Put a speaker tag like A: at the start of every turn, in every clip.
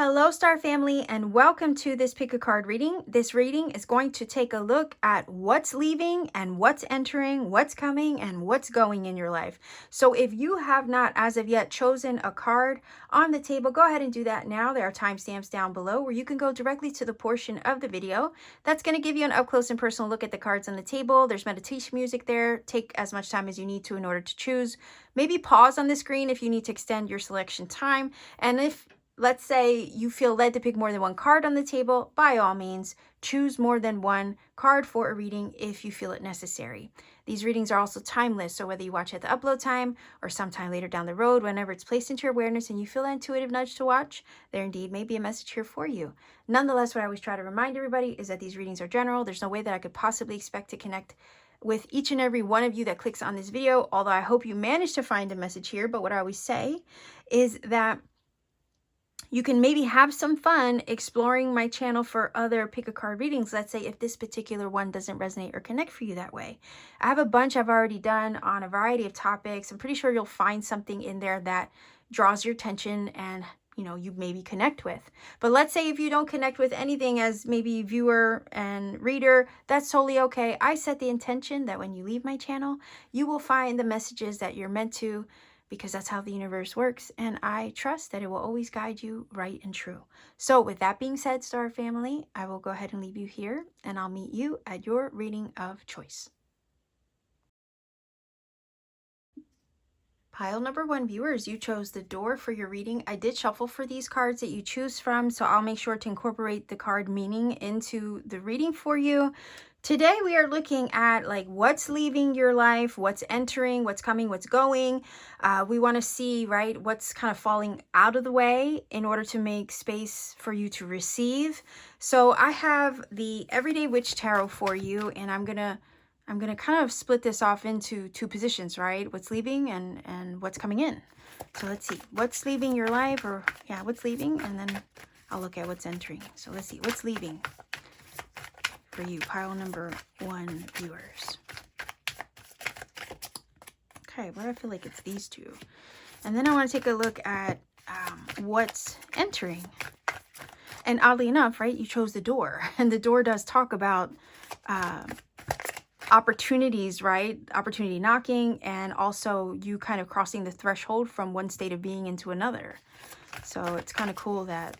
A: Hello, Star Family, and welcome to this pick a card reading. This reading is going to take a look at what's leaving and what's entering, what's coming and what's going in your life. So if you have not as of yet chosen a card on the table, go ahead and do that now. There are timestamps down below where you can go directly to the portion of the video that's going to give you an up close and personal look at the cards on the table. There's meditation music there. Take as much time as you need to in order to choose. Maybe pause on the screen if you need to extend your selection time. And if let's say you feel led to pick more than one card on the table, by all means, choose more than one card for a reading if you feel it necessary. These readings are also timeless, so whether you watch at the upload time or sometime later down the road, whenever it's placed into your awareness and you feel an intuitive nudge to watch, there indeed may be a message here for you. Nonetheless, what I always try to remind everybody is that these readings are general. There's no way that I could possibly expect to connect with each and every one of you that clicks on this video, although I hope you managed to find a message here. But what I always say is that you can maybe have some fun exploring my channel for other pick a card readings. Let's say if this particular one doesn't resonate or connect for you that way. I have a bunch I've already done on a variety of topics. I'm pretty sure you'll find something in there that draws your attention and you maybe connect with. But let's say if you don't connect with anything as maybe viewer and reader, that's totally okay. I set the intention that when you leave my channel, you will find the messages that you're meant to, because that's how the universe works, and I trust that it will always guide you right and true. So with that being said, Star Family, I will go ahead and leave you here, and I'll meet you at your reading of choice. Pile number 1, viewers, you chose the door for your reading. I did shuffle for these cards that you choose from, so I'll make sure to incorporate the card meaning into the reading for you. Today we are looking at what's leaving your life, what's entering, what's coming, what's going. We want to see, right, what's kind of falling out of the way in order to make space for you to receive. So I have the Everyday Witch Tarot for you, and I'm gonna kind of split this off into two positions, right? What's leaving and what's coming in. So let's see, what's leaving your life, or yeah, what's leaving, and then I'll look at what's entering. So let's see, what's leaving for you, pile number 1, viewers. Okay, well, I feel like it's these two. And then I want to take a look at what's entering. And oddly enough, right, you chose the door. And the door does talk about opportunities, right? Opportunity knocking, and also you kind of crossing the threshold from one state of being into another. So it's kind of cool that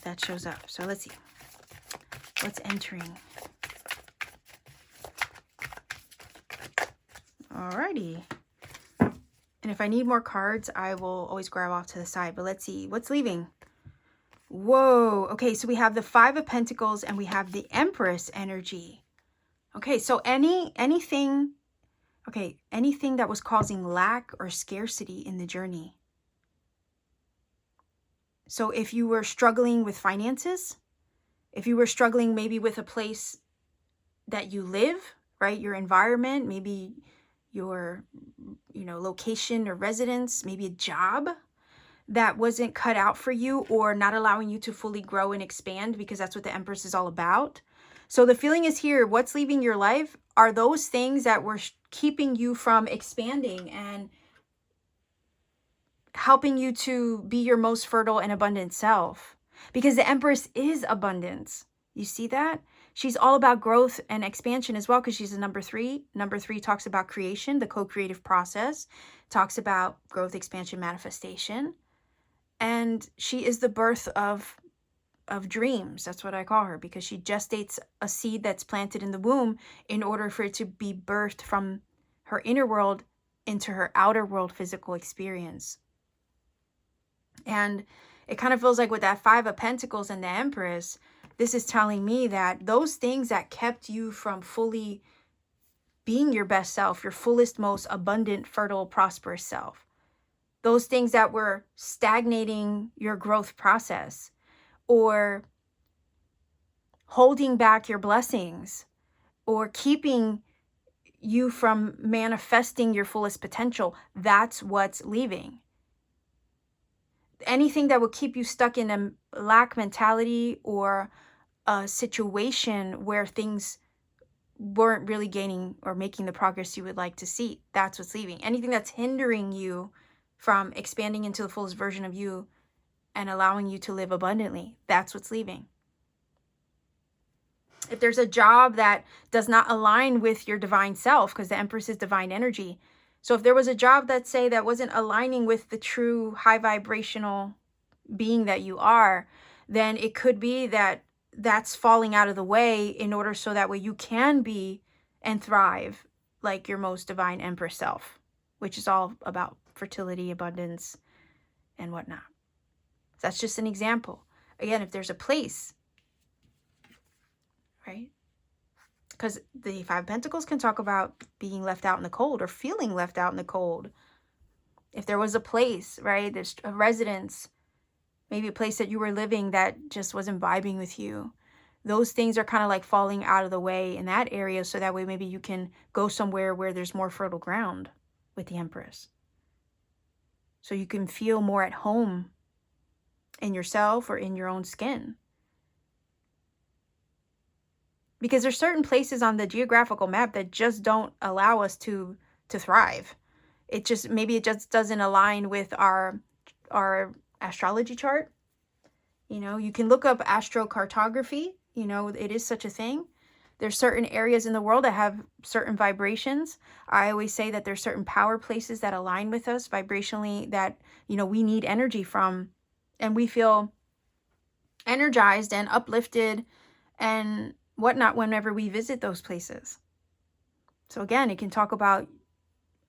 A: that shows up. So let's see. What's entering? Alrighty. And if I need more cards, I will always grab off to the side. But let's see. What's leaving? Whoa. Okay, so we have the 5 of Pentacles and we have the Empress energy. Okay, so anything that was causing lack or scarcity in the journey. So if you were struggling with finances, if you were struggling maybe with a place that you live, right? Your environment, maybe your, location or residence, maybe a job that wasn't cut out for you or not allowing you to fully grow and expand, because that's what the Empress is all about. So the feeling is here, what's leaving your life are those things that were keeping you from expanding and helping you to be your most fertile and abundant self. Because the Empress is abundance. You see that? She's all about growth and expansion as well, because she's a number 3. Number 3 talks about creation, the co-creative process, talks about growth, expansion, manifestation. And she is the birth of dreams. That's what I call her, because she gestates a seed that's planted in the womb in order for it to be birthed from her inner world into her outer world physical experience. And it kind of feels like with that 5 of Pentacles and the Empress, this is telling me that those things that kept you from fully being your best self, your fullest, most abundant, fertile, prosperous self, those things that were stagnating your growth process or holding back your blessings or keeping you from manifesting your fullest potential, that's what's leaving. Anything that will keep you stuck in a lack mentality or a situation where things weren't really gaining or making the progress you would like to see, that's what's leaving. Anything that's hindering you from expanding into the fullest version of you and allowing you to live abundantly. That's what's leaving. If there's a job that does not align with your divine self, because the Empress is divine energy. So if there was a job that, say, that wasn't aligning with the true high vibrational being that you are, then it could be that that's falling out of the way in order so that way you can be and thrive like your most divine Empress self, which is all about fertility, abundance, and whatnot. So that's just an example. Again, if there's a place, right? Because the Five of Pentacles can talk about being left out in the cold or feeling left out in the cold. If there was a place, right, there's a residence, maybe a place that you were living that just wasn't vibing with you, those things are kind of like falling out of the way in that area, so that way maybe you can go somewhere where there's more fertile ground with the Empress. So you can feel more at home in yourself or in your own skin. Because there's certain places on the geographical map that just don't allow us to thrive. It just, maybe it just doesn't align with our astrology chart. You know, you can look up astrocartography. You know, it is such a thing. There's certain areas in the world that have certain vibrations. I always say that there's certain power places that align with us vibrationally that, you know, we need energy from, and we feel energized and uplifted and whatnot whenever we visit those places. So again, it can talk about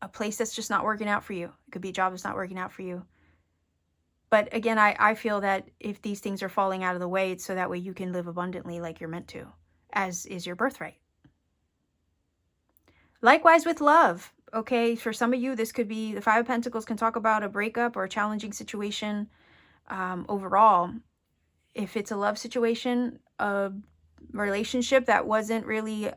A: a place that's just not working out for you. It could be a job that's not working out for you. But again, I feel that if these things are falling out of the way, it's so that way you can live abundantly like you're meant to, as is your birthright. Likewise with love, okay? For some of you, this could be, the Five of Pentacles can talk about a breakup or a challenging situation overall. If it's a love situation, a relationship that wasn't really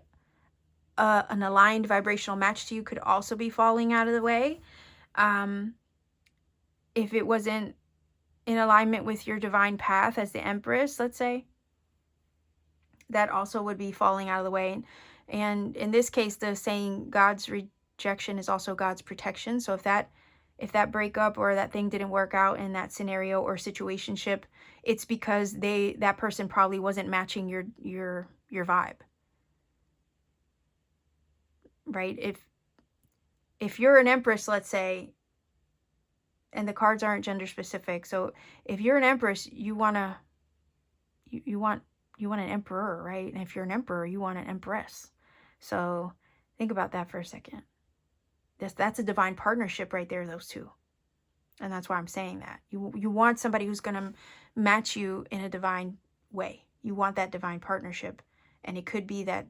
A: an aligned vibrational match to you could also be falling out of the way. If it wasn't in alignment with your divine path as the Empress, let's say, that also would be falling out of the way. And in this case, the saying God's rejection is also God's protection. So if that breakup or that thing didn't work out in that scenario or situationship, it's because that person probably wasn't matching your vibe. Right? If you're an Empress, let's say, and the cards aren't gender specific, so if you're an Empress, you want an emperor, right? And if you're an emperor, you want an empress. So think about that for a second. That's a divine partnership right there, those two. And that's why I'm saying that. You want somebody who's going to match you in a divine way. You want that divine partnership. And it could be that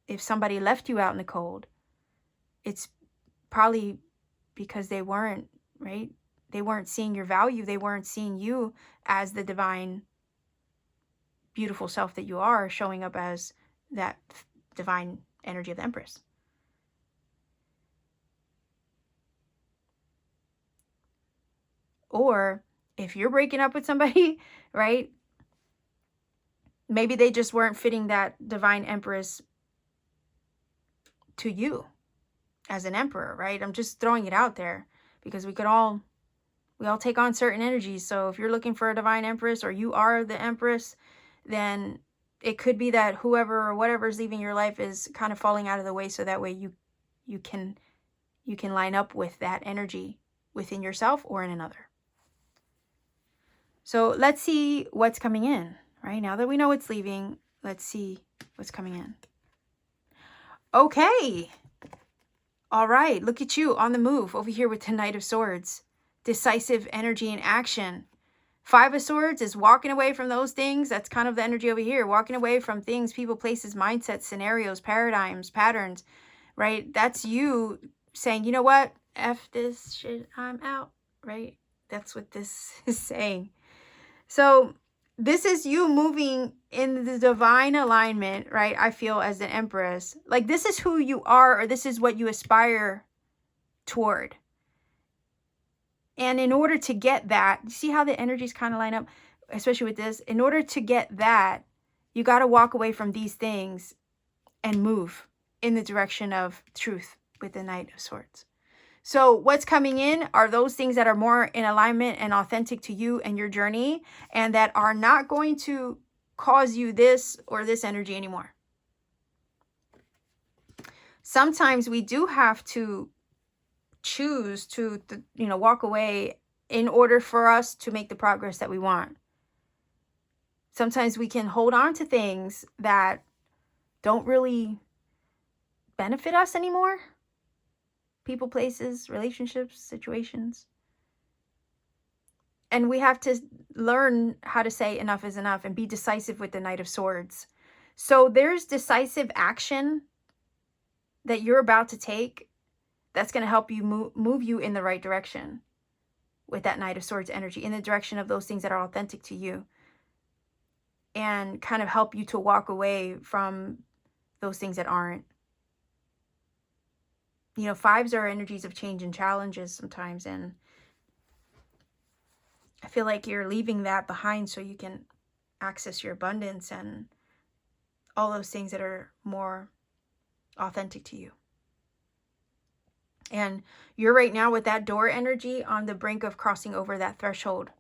A: if somebody left you out in the cold, it's probably because they weren't, right? They weren't seeing your value. They weren't seeing you as the divine, beautiful self that you are, showing up as that divine energy of the Empress. Or if you're breaking up with somebody, right? Maybe they just weren't fitting that divine Empress to you as an emperor, right? I'm just throwing it out there because we all take on certain energies. So if you're looking for a divine Empress or you are the Empress, then it could be that whoever or whatever's leaving your life is kind of falling out of the way, so that way you can line up with that energy within yourself or in another. So let's see what's coming in, right? Now that we know what's leaving, let's see what's coming in. Okay. All right. Look at you on the move over here with the Knight of Swords. Decisive energy in action. Five of Swords is walking away from those things. That's kind of the energy over here. Walking away from things, people, places, mindsets, scenarios, paradigms, patterns, right? That's you saying, you know what? F this shit, I'm out, right? That's what this is saying. So this is you moving in the divine alignment, right? I feel as an Empress. Like this is who you are, or this is what you aspire toward. And in order to get that, see how the energies kind of line up, especially with this? In order to get that, you got to walk away from these things and move in the direction of truth with the Knight of Swords. So what's coming in are those things that are more in alignment and authentic to you and your journey, and that are not going to cause you this or this energy anymore. Sometimes we do have to choose to, walk away in order for us to make the progress that we want. Sometimes we can hold on to things that don't really benefit us anymore. People, places, relationships, situations. And we have to learn how to say enough is enough and be decisive with the Knight of Swords. So there's decisive action that you're about to take that's going to help you move you in the right direction with that Knight of Swords energy, in the direction of those things that are authentic to you, and kind of help you to walk away from those things that aren't. Fives are energies of change and challenges sometimes, and I feel like you're leaving that behind so you can access your abundance and all those things that are more authentic to you. And you're right now with that door energy on the brink of crossing over that threshold.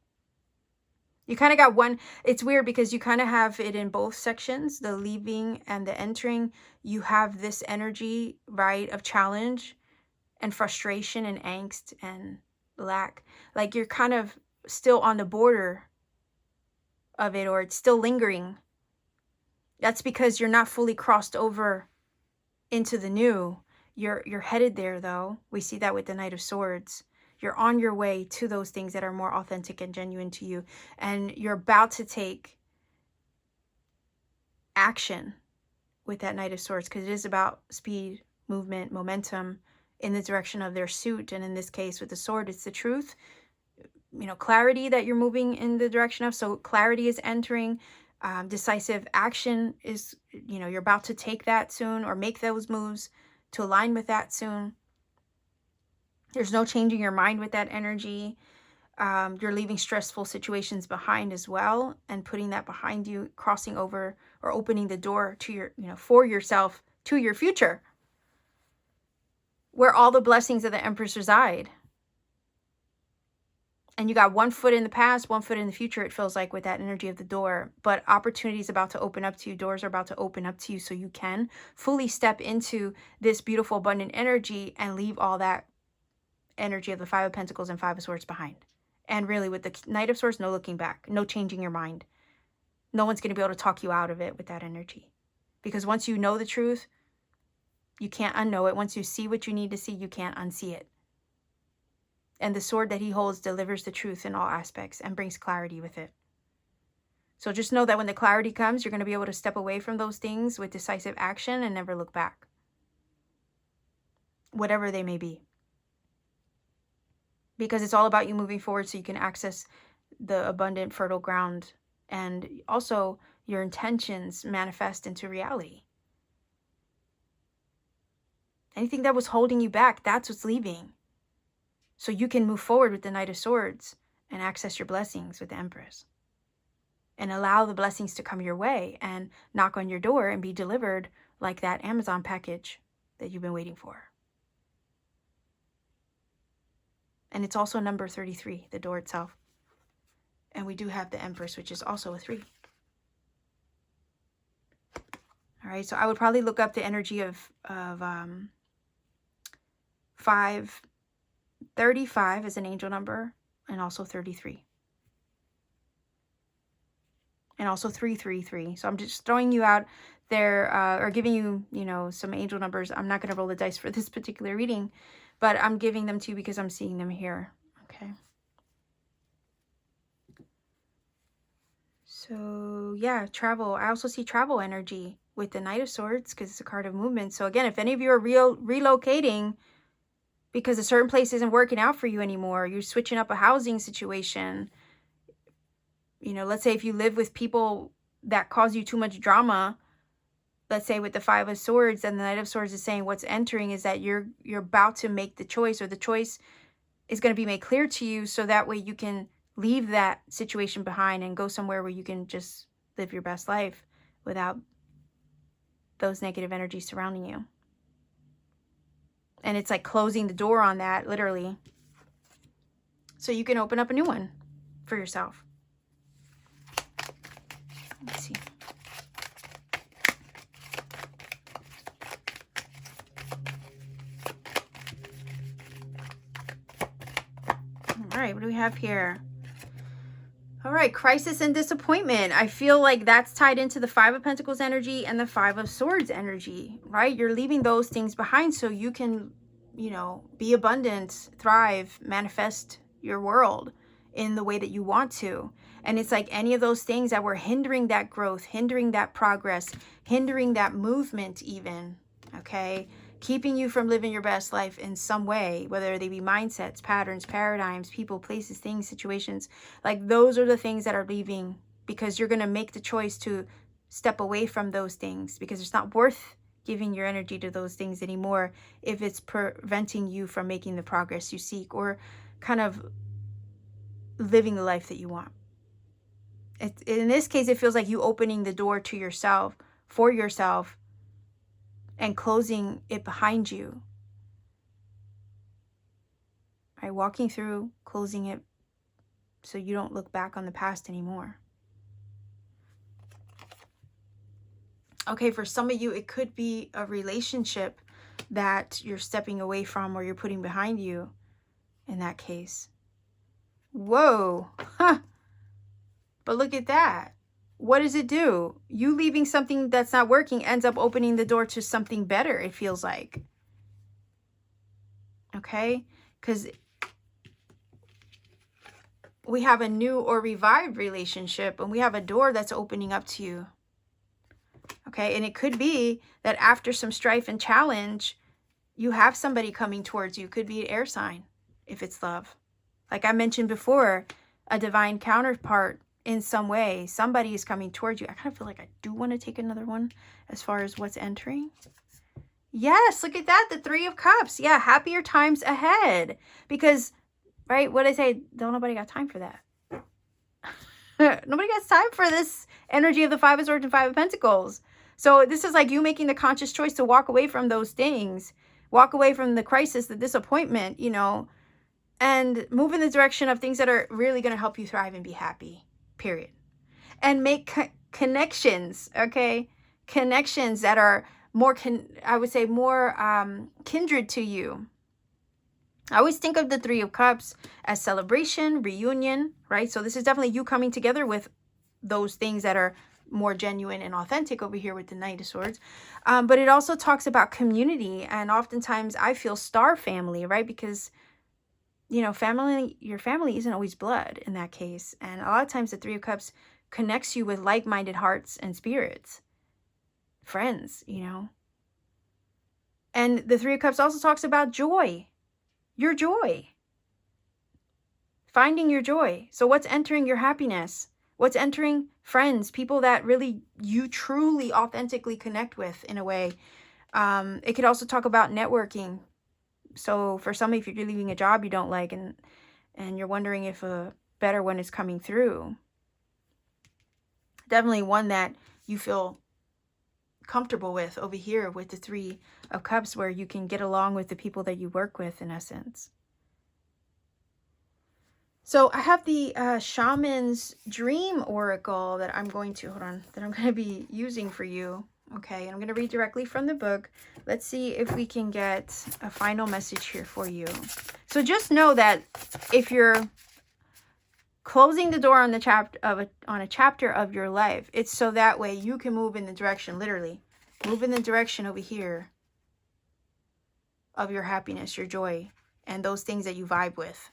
A: You kind of got one. It's weird because you kind of have it in both sections, the leaving and the entering. You have this energy, right, of challenge and frustration and angst and lack. Like you're kind of still on the border of it, or it's still lingering. That's because you're not fully crossed over into the new. You're headed there, though. We see that with the Knight of Swords. You're on your way to those things that are more authentic and genuine to you. And you're about to take action with that Knight of Swords, because it is about speed, movement, momentum in the direction of their suit. And in this case, with the sword, it's the truth. Clarity that you're moving in the direction of. So clarity is entering. Decisive action is, you're about to take that soon, or make those moves to align with that soon. There's no changing your mind with that energy. You're leaving stressful situations behind as well, and putting that behind you, crossing over or opening the door to your, for yourself, to your future, where all the blessings of the Empress reside. And you got one foot in the past, one foot in the future, it feels like, with that energy of the door. But opportunity is about to open up to you. Doors are about to open up to you, so you can fully step into this beautiful, abundant energy and leave all that energy of the Five of Pentacles and Five of Swords behind. And really, with the Knight of Swords, no looking back, no changing your mind. No one's going to be able to talk you out of it with that energy. Because once you know the truth, you can't unknow it. Once you see what you need to see, you can't unsee it. And the sword that he holds delivers the truth in all aspects and brings clarity with it. So just know that when the clarity comes, you're going to be able to step away from those things with decisive action and never look back, whatever they may be. Because it's all about you moving forward so you can access the abundant, fertile ground, and also your intentions manifest into reality. Anything that was holding you back, that's what's leaving. So you can move forward with the Knight of Swords and access your blessings with the Empress. And allow the blessings to come your way and knock on your door and be delivered like that Amazon package that you've been waiting for. And it's also number 33, the door itself. And we do have the Empress, which is also a 3. All right, so I would probably look up the energy of 35 as an angel number, and also 33. And also 333. So I'm just throwing you out there, or giving you, some angel numbers. I'm not going to roll the dice for this particular reading, but I'm giving them to you because I'm seeing them here. Okay. So yeah, travel. I also see travel energy with the Knight of Swords because it's a card of movement. So again, if any of you are relocating because a certain place isn't working out for you anymore, you're switching up a housing situation. Let's say if you live with people that cause you too much drama, let's say with the Five of Swords, and the Knight of Swords is saying what's entering is that you're about to make the choice, or the choice is going to be made clear to you, so that way you can leave that situation behind and go somewhere where you can just live your best life without those negative energies surrounding you. And it's like closing the door on that, literally. So you can open up a new one for yourself. Let's see. All right, what do we have here? All right, crisis and disappointment. I feel like that's tied into the Five of Pentacles energy and the Five of Swords energy, right? You're leaving those things behind so you can, you know, be abundant, thrive, manifest your world in the way that you want to. And it's like any of those things that were hindering that growth, hindering that progress, hindering that movement even, okay? Keeping you from living your best life in some way, whether they be mindsets, patterns, paradigms, people, places, things, situations. Like those are the things that are leaving, because you're going to make the choice to step away from those things, because it's not worth giving your energy to those things anymore if it's preventing you from making the progress you seek or kind of living the life that you want. In this case, it feels like you opening the door to yourself, for yourself, and closing it behind you. Right? Walking through, closing it so you don't look back on the past anymore. Okay, for some of you, it could be a relationship that you're stepping away from or you're putting behind you in that case. Whoa. Huh. But look at that. What does it do? You leaving something that's not working ends up opening the door to something better, it feels like. Okay? Because we have a new or revived relationship and we have a door that's opening up to you. Okay? And it could be that after some strife and challenge, you have somebody coming towards you. Could be an air sign if it's love. Like I mentioned before, a divine counterpart in some way. Somebody is coming towards you. I kind of feel like I do want to take another one as far as what's entering. Yes, look at that. The Three of Cups. Yeah, happier times ahead. Because, right, what I say, don't nobody got time for that. Nobody got time for this energy of the Five of Swords and Five of Pentacles. So this is like you making the conscious choice to walk away from those things. Walk away from the crisis, the disappointment, you know, and move in the direction of things that are really going to help you thrive and be happy. Period. And make connections, okay? Connections that are more, I would say, more kindred to you. I always think of the Three of Cups as celebration, reunion, right? So this is definitely you coming together with those things that are more genuine and authentic over here with the Knight of Swords. But it also talks about community. And oftentimes I feel star family, right? Because you know, family, your family isn't always blood in that case. And a lot of times the Three of Cups connects you with like-minded hearts and spirits. Friends, you know. And the Three of Cups also talks about joy. Your joy. Finding your joy. So what's entering your happiness? What's entering friends? People that really you truly, authentically connect with in a way. It could also talk about networking. So for some, if you're leaving a job you don't like and you're wondering if a better one is coming through, definitely one that you feel comfortable with over here with the Three of Cups, where you can get along with the people that you work with in essence. So I have the Shaman's Dream Oracle that I'm going to be using for you. Okay, and I'm going to read directly from the book. Let's see if we can get a final message here for you. So just know that if you're closing the door on the on a chapter of your life, it's so that way you can move in the direction, literally, move in the direction over here of your happiness, your joy, and those things that you vibe with.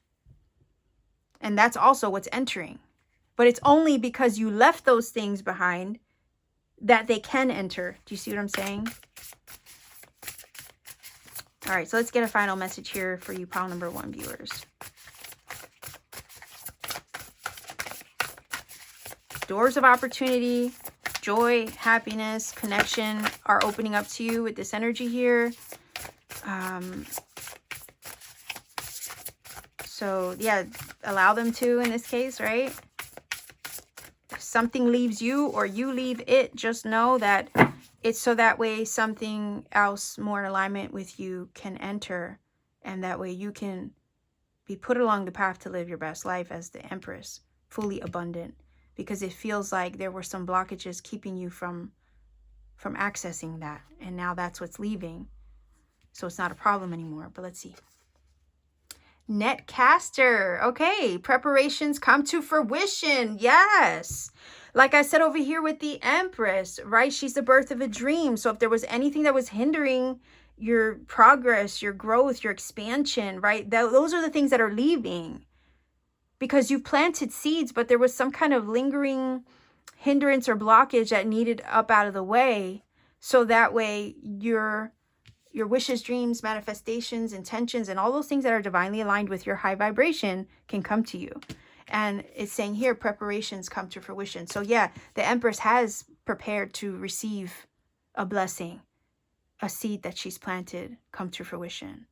A: And that's also what's entering. But it's only because you left those things behind that they can enter. Do you see what I'm saying? All right, so let's get a final message here for you pile number 1 viewers. Doors of opportunity, joy, happiness, connection are opening up to you with this energy here. So yeah, allow them to in this case, right? If something leaves you or you leave it, just know that It's so that way something else more in alignment with you can enter, and that way you can be put along the path to live your best life as the Empress, fully abundant, because it feels like there were some blockages keeping you from accessing that, and now that's what's leaving. So it's not a problem anymore. But let's see. Netcaster. Okay, preparations come to fruition. Yes. Like I said over here with the Empress, right? She's the birth of a dream. So if there was anything that was hindering your progress, your growth, your expansion, right? Those are the things that are leaving, because you've planted seeds, but there was some kind of lingering hindrance or blockage that needed up out of the way. So that way your wishes, dreams, manifestations, intentions, and all those things that are divinely aligned with your high vibration can come to you. And it's saying here, preparations come to fruition. So yeah, the Empress has prepared to receive a blessing, a seed that she's planted come to fruition.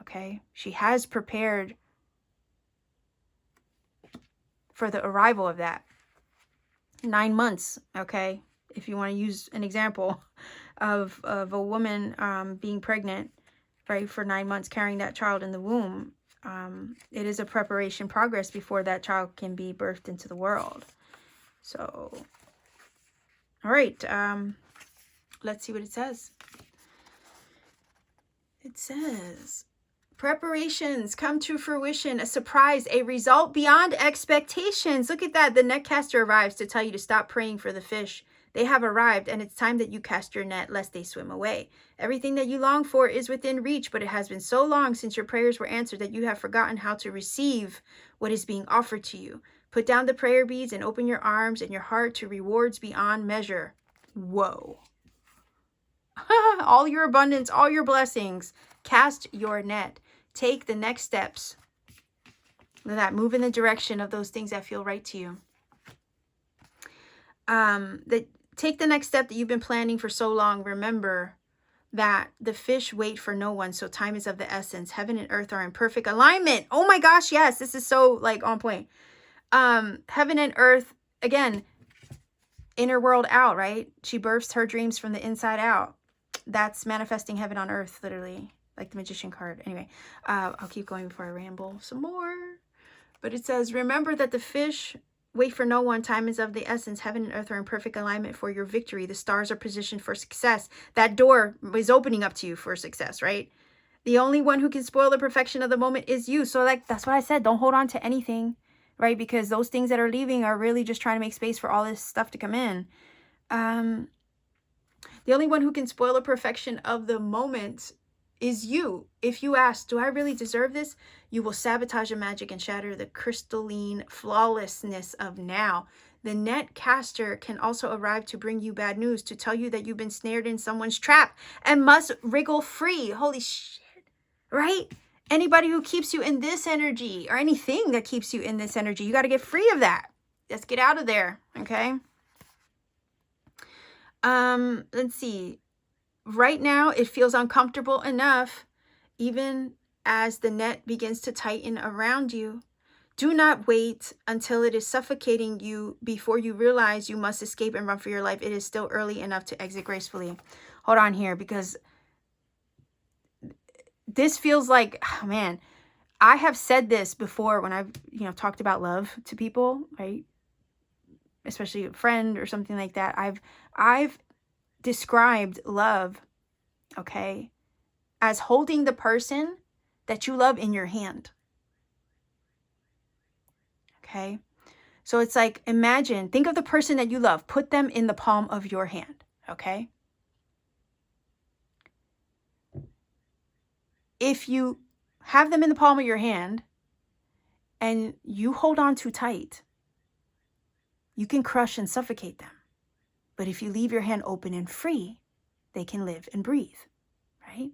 A: Okay? She has prepared for the arrival of that. 9 months, okay? If you want to use an example of a woman being pregnant, right, for 9 months, carrying that child in the womb, it is a preparation progress before that child can be birthed into the world. So, all right, let's see what it says. It says, preparations come to fruition, a surprise, a result beyond expectations. Look at that. The netcaster arrives to tell you to stop praying for the fish. They have arrived, and it's time that you cast your net lest they swim away. Everything that you long for is within reach, but it has been so long since your prayers were answered that you have forgotten how to receive what is being offered to you. Put down the prayer beads and open your arms and your heart to rewards beyond measure. Whoa. All your abundance, all your blessings. Cast your net. Take the next steps. Look at that. Move in the direction of those things that feel right to you. Take the next step that you've been planning for so long. Remember that the fish wait for no one, so time is of the essence. Heaven and earth are in perfect alignment. Oh my gosh, yes, this is so like on point. Heaven and earth, again, inner world out, right? She births her dreams from the inside out. That's manifesting heaven on earth, literally, like the Magician card. Anyway, I'll keep going before I ramble some more. But it says, remember that the fish wait for no one. Time is of the essence. Heaven and earth are in perfect alignment for your victory. The stars are positioned for success. That door is opening up to you for success, right? The only one who can spoil the perfection of the moment is you. So like, that's what I said. Don't hold on to anything, right? Because those things that are leaving are really just trying to make space for all this stuff to come in. The only one who can spoil the perfection of the moment is you. If you ask, do I really deserve this? You will sabotage the magic and shatter the crystalline flawlessness of now. The net caster can also arrive to bring you bad news, to tell you that you've been snared in someone's trap and must wriggle free. Holy shit, right? Anybody who keeps you in this energy, or anything that keeps you in this energy, you got to get free of that. Let's get out of there, okay? Let's see. Right now, it feels uncomfortable enough, even as the net begins to tighten around you. Do not wait until it is suffocating you before you realize you must escape and run for your life. It is still early enough to exit gracefully. Hold on here, because this feels like, oh man, I have said this before when I've, talked about love to people, right? Especially a friend or something like that. I've described love, okay, as holding the person that you love in your hand. Okay, so it's like, imagine, think of the person that you love, put them in the palm of your hand. Okay, if you have them in the palm of your hand and you hold on too tight, you can crush and suffocate them. But if you leave your hand open and free, they can live and breathe, right?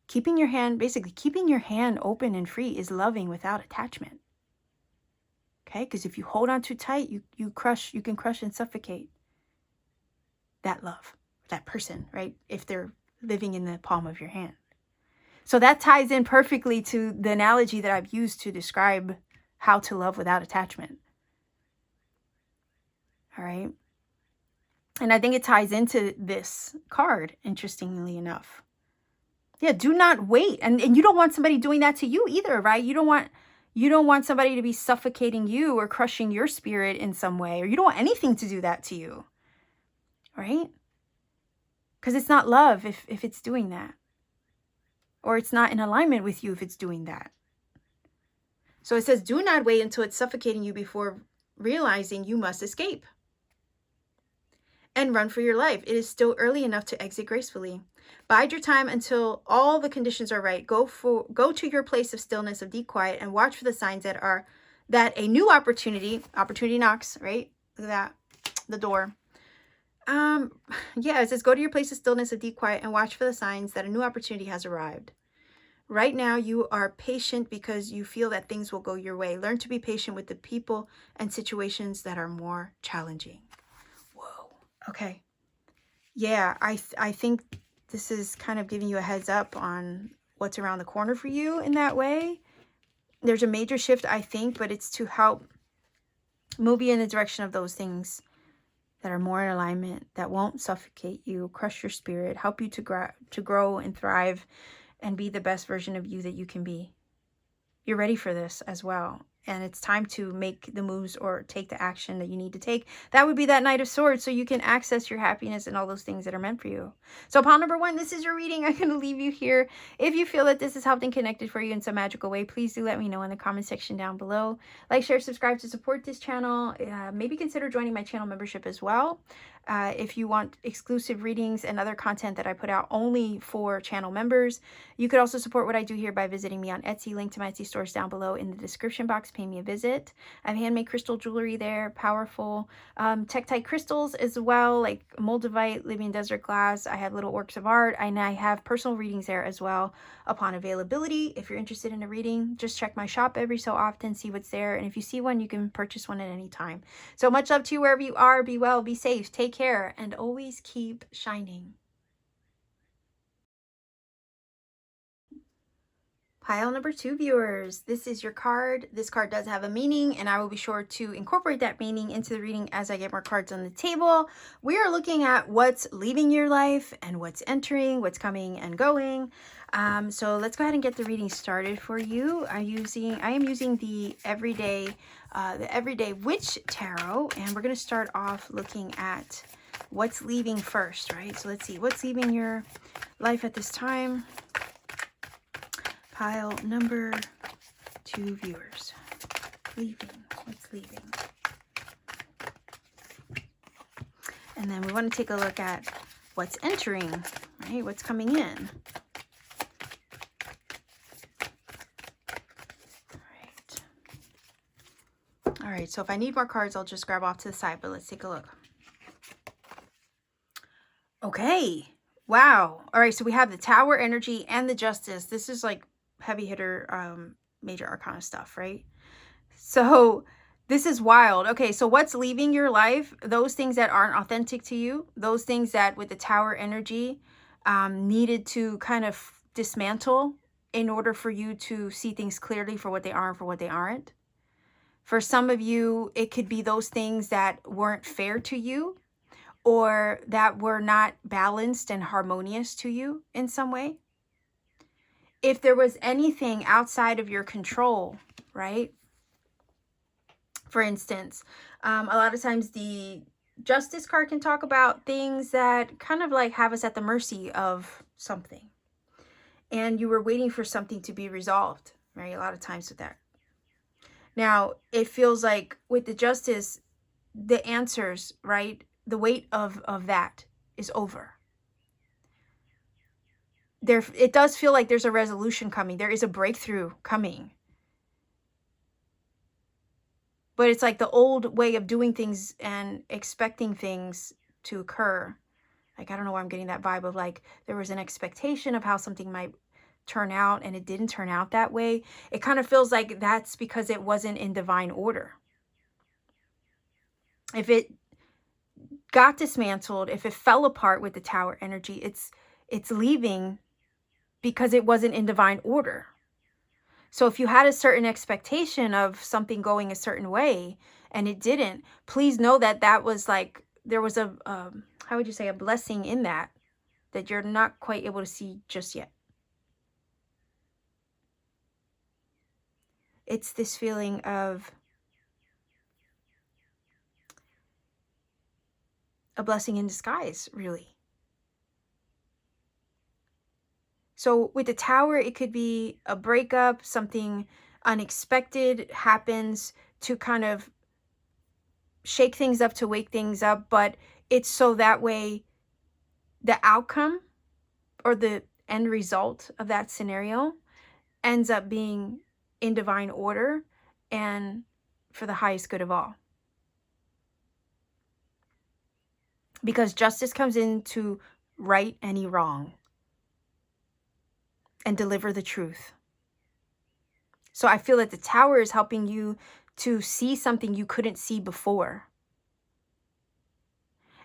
A: Keeping your hand open and free is loving without attachment. Okay? Because if you hold on too tight, you can crush and suffocate that love, that person, right? If they're living in the palm of your hand. So that ties in perfectly to the analogy that I've used to describe how to love without attachment. All right? And I think it ties into this card, interestingly enough. Yeah, do not wait. And you don't want somebody doing that to you either, right? You don't want somebody to be suffocating you or crushing your spirit in some way, or you don't want anything to do that to you, right? Because it's not love if it's doing that. Or it's not in alignment with you if it's doing that. So it says, do not wait until it's suffocating you before realizing you must escape. And run for your life. It is still early enough to exit gracefully. Bide your time until all the conditions are right. Go to your place of stillness, of deep quiet, and watch for the signs that a new opportunity knocks, right? Look at that, the door. Yeah, it says, go to your place of stillness, of deep quiet, and watch for the signs that a new opportunity has arrived. Right now, you are patient because you feel that things will go your way. Learn to be patient with the people and situations that are more challenging. Okay. Yeah, I think this is kind of giving you a heads up on what's around the corner for you in that way. There's a major shift, I think, but it's to help move you in the direction of those things that are more in alignment, that won't suffocate you, crush your spirit, help you to grow and thrive and be the best version of you that you can be. You're ready for this as well. And it's time to make the moves or take the action that you need to take. That would be that Knight of Swords, so you can access your happiness and all those things that are meant for you. So pile number 1, this is your reading. I'm going to leave you here. If you feel that this has helped and connected for you in some magical way, please do let me know in the comment section down below. Like, share, subscribe to support this channel. Maybe consider joining my channel membership as well. If you want exclusive readings and other content that I put out only for channel members. You could also support what I do here by visiting me on Etsy. Link to my Etsy stores down below in the description box. Pay me a visit. I have handmade crystal jewelry there, powerful tektite crystals as well, like moldavite, Libyan desert glass. I have little works of art, and I have personal readings there as well upon availability. If you're interested in a reading, just check my shop every so often, see what's there, and if you see one, you can purchase one at any time. So much love to you wherever you are. Be well, be safe, take care, and always keep shining. Pile number 2, viewers, this is your card. This card does have a meaning, and I will be sure to incorporate that meaning into the reading as I get more cards on the table. We are looking at what's leaving your life and what's entering, what's coming and going. So let's go ahead and get the reading started for you. I am using the Everyday Witch Tarot, and we're going to start off looking at what's leaving first, right? So let's see what's leaving your life at this time. Pile number 2, viewers. What's leaving? And then we want to take a look at what's entering, right? What's coming in. All right, so if I need more cards, I'll just grab off to the side, but let's take a look. Okay, wow. All right, so we have the Tower energy and the Justice. This is like heavy hitter major arcana stuff, right? So this is wild. Okay, so what's leaving your life? Those things that aren't authentic to you, those things that with the Tower energy needed to kind of dismantle in order for you to see things clearly for what they are and for what they aren't. For some of you, it could be those things that weren't fair to you or that were not balanced and harmonious to you in some way. If there was anything outside of your control, right? For instance, a lot of times the Justice card can talk about things that kind of like have us at the mercy of something. And you were waiting for something to be resolved, right? A lot of times with that. Now, it feels like with the Justice, the answers, right? The weight of that is over. It does feel like there's a resolution coming. There is a breakthrough coming. But it's like the old way of doing things and expecting things to occur. Like, I don't know why I'm getting that vibe of like there was an expectation of how something might turn out and it didn't turn out that way. It kind of feels like that's because it wasn't in divine order. If it got dismantled, if it fell apart with the Tower energy, it's leaving because it wasn't in divine order. So if you had a certain expectation of something going a certain way and it didn't, please know that that was like there was a, how would you say, a blessing in that you're not quite able to see just yet. It's this feeling of a blessing in disguise, really. So with the Tower, it could be a breakup, something unexpected happens to kind of shake things up, to wake things up, but it's so that way the outcome or the end result of that scenario ends up being in divine order and for the highest good of all. Because justice comes in to right any wrong and deliver the truth. So I feel that the Tower is helping you to see something you couldn't see before.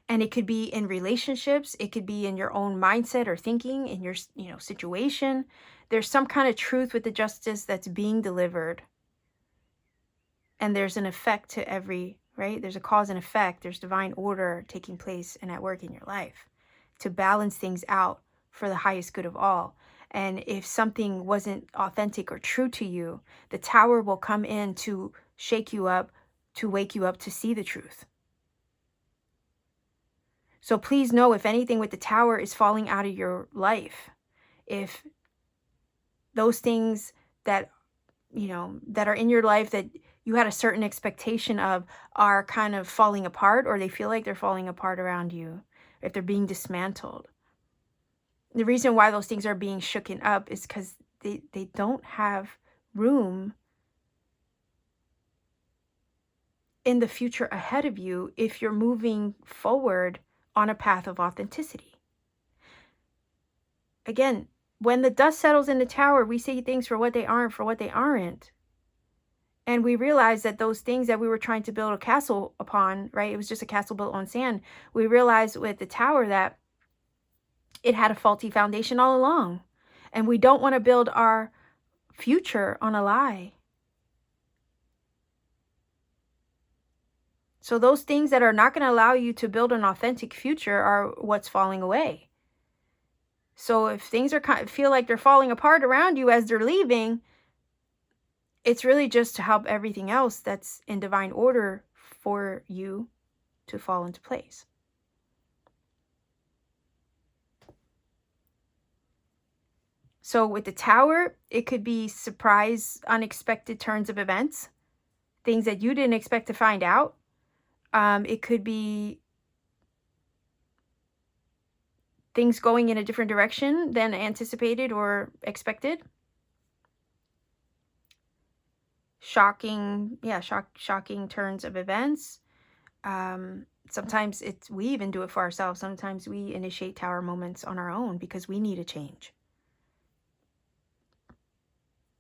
A: And it could be in relationships, it could be in your own mindset or thinking, in your, situation. There's some kind of truth with the justice that's being delivered. And there's an effect to every, right? There's a cause and effect. There's divine order taking place and at work in your life to balance things out for the highest good of all. And if something wasn't authentic or true to you, the Tower will come in to shake you up, to wake you up to see the truth. So please know, if anything with the Tower is falling out of your life, if those things that, that are in your life that you had a certain expectation of are kind of falling apart, or they feel like they're falling apart around you, if they're being dismantled, the reason why those things are being shooken up is because they don't have room in the future ahead of you if you're moving forward on a path of authenticity. Again, when the dust settles in the Tower, we see things for what they aren't, for what they aren't. And we realize that those things that we were trying to build a castle upon, right? It was just a castle built on sand. We realized with the Tower that it had a faulty foundation all along. And we don't want to build our future on a lie. So those things that are not going to allow you to build an authentic future are what's falling away. So if things are feel like they're falling apart around you as they're leaving, it's really just to help everything else that's in divine order for you to fall into place. So with the Tower, it could be surprise, unexpected turns of events, things that you didn't expect to find out. It could be things going in a different direction than anticipated or expected. Shocking turns of events. Sometimes we even do it for ourselves. Sometimes we initiate Tower moments on our own because we need a change.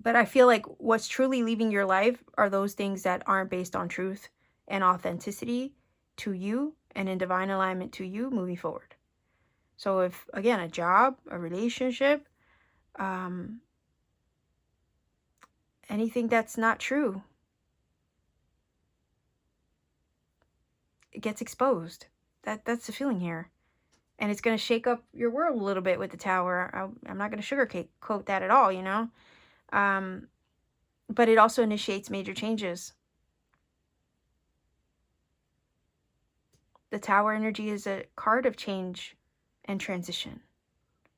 A: But I feel like what's truly leaving your life are those things that aren't based on truth and authenticity to you and in divine alignment to you moving forward. So if, again, a job, a relationship, anything that's not true, it gets exposed. That's the feeling here. And it's going to shake up your world a little bit with the Tower. I'm not going to sugarcoat that at all, but it also initiates major changes. The Tower energy is a card of change and transition.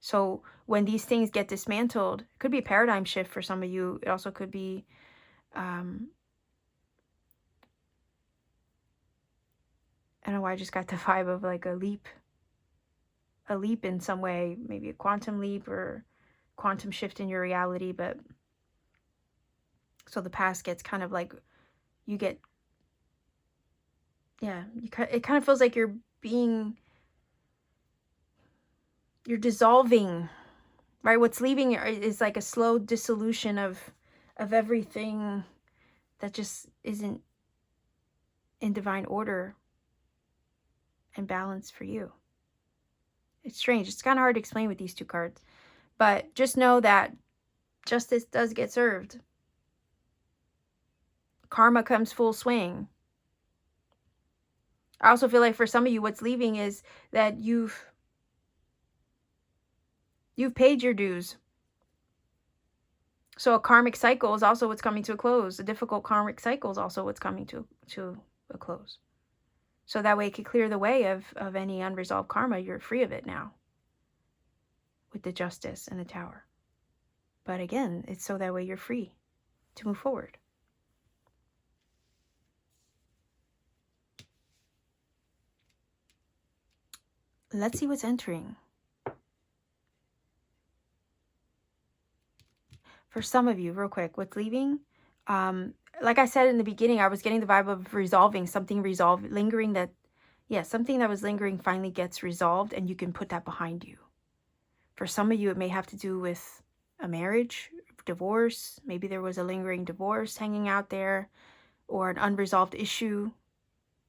A: So when these things get dismantled, it could be a paradigm shift for some of you. It also could be I don't know why I just got the vibe of like a leap in some way, maybe a quantum leap or quantum shift in your reality. But so the past gets kind of like, it kind of feels like you're dissolving, right? What's leaving is like a slow dissolution of everything that just isn't in divine order and balance for you. It's strange. It's kind of hard to explain with these two cards, but just know that justice does get served. Karma comes full swing. I also feel like for some of you, what's leaving is that you've paid your dues. So a karmic cycle is also what's coming to a close. A difficult karmic cycle is also what's coming to a close. So that way it can clear the way of any unresolved karma. You're free of it now with the Justice and the Tower. But again, it's so that way you're free to move forward. Let's see what's entering. For some of you, real quick, what's leaving? Like I said in the beginning, I was getting the vibe of resolving, something resolved, lingering that, yeah, something that was lingering finally gets resolved and you can put that behind you. For some of you, it may have to do with a marriage, divorce. Maybe there was a lingering divorce hanging out there, or an unresolved issue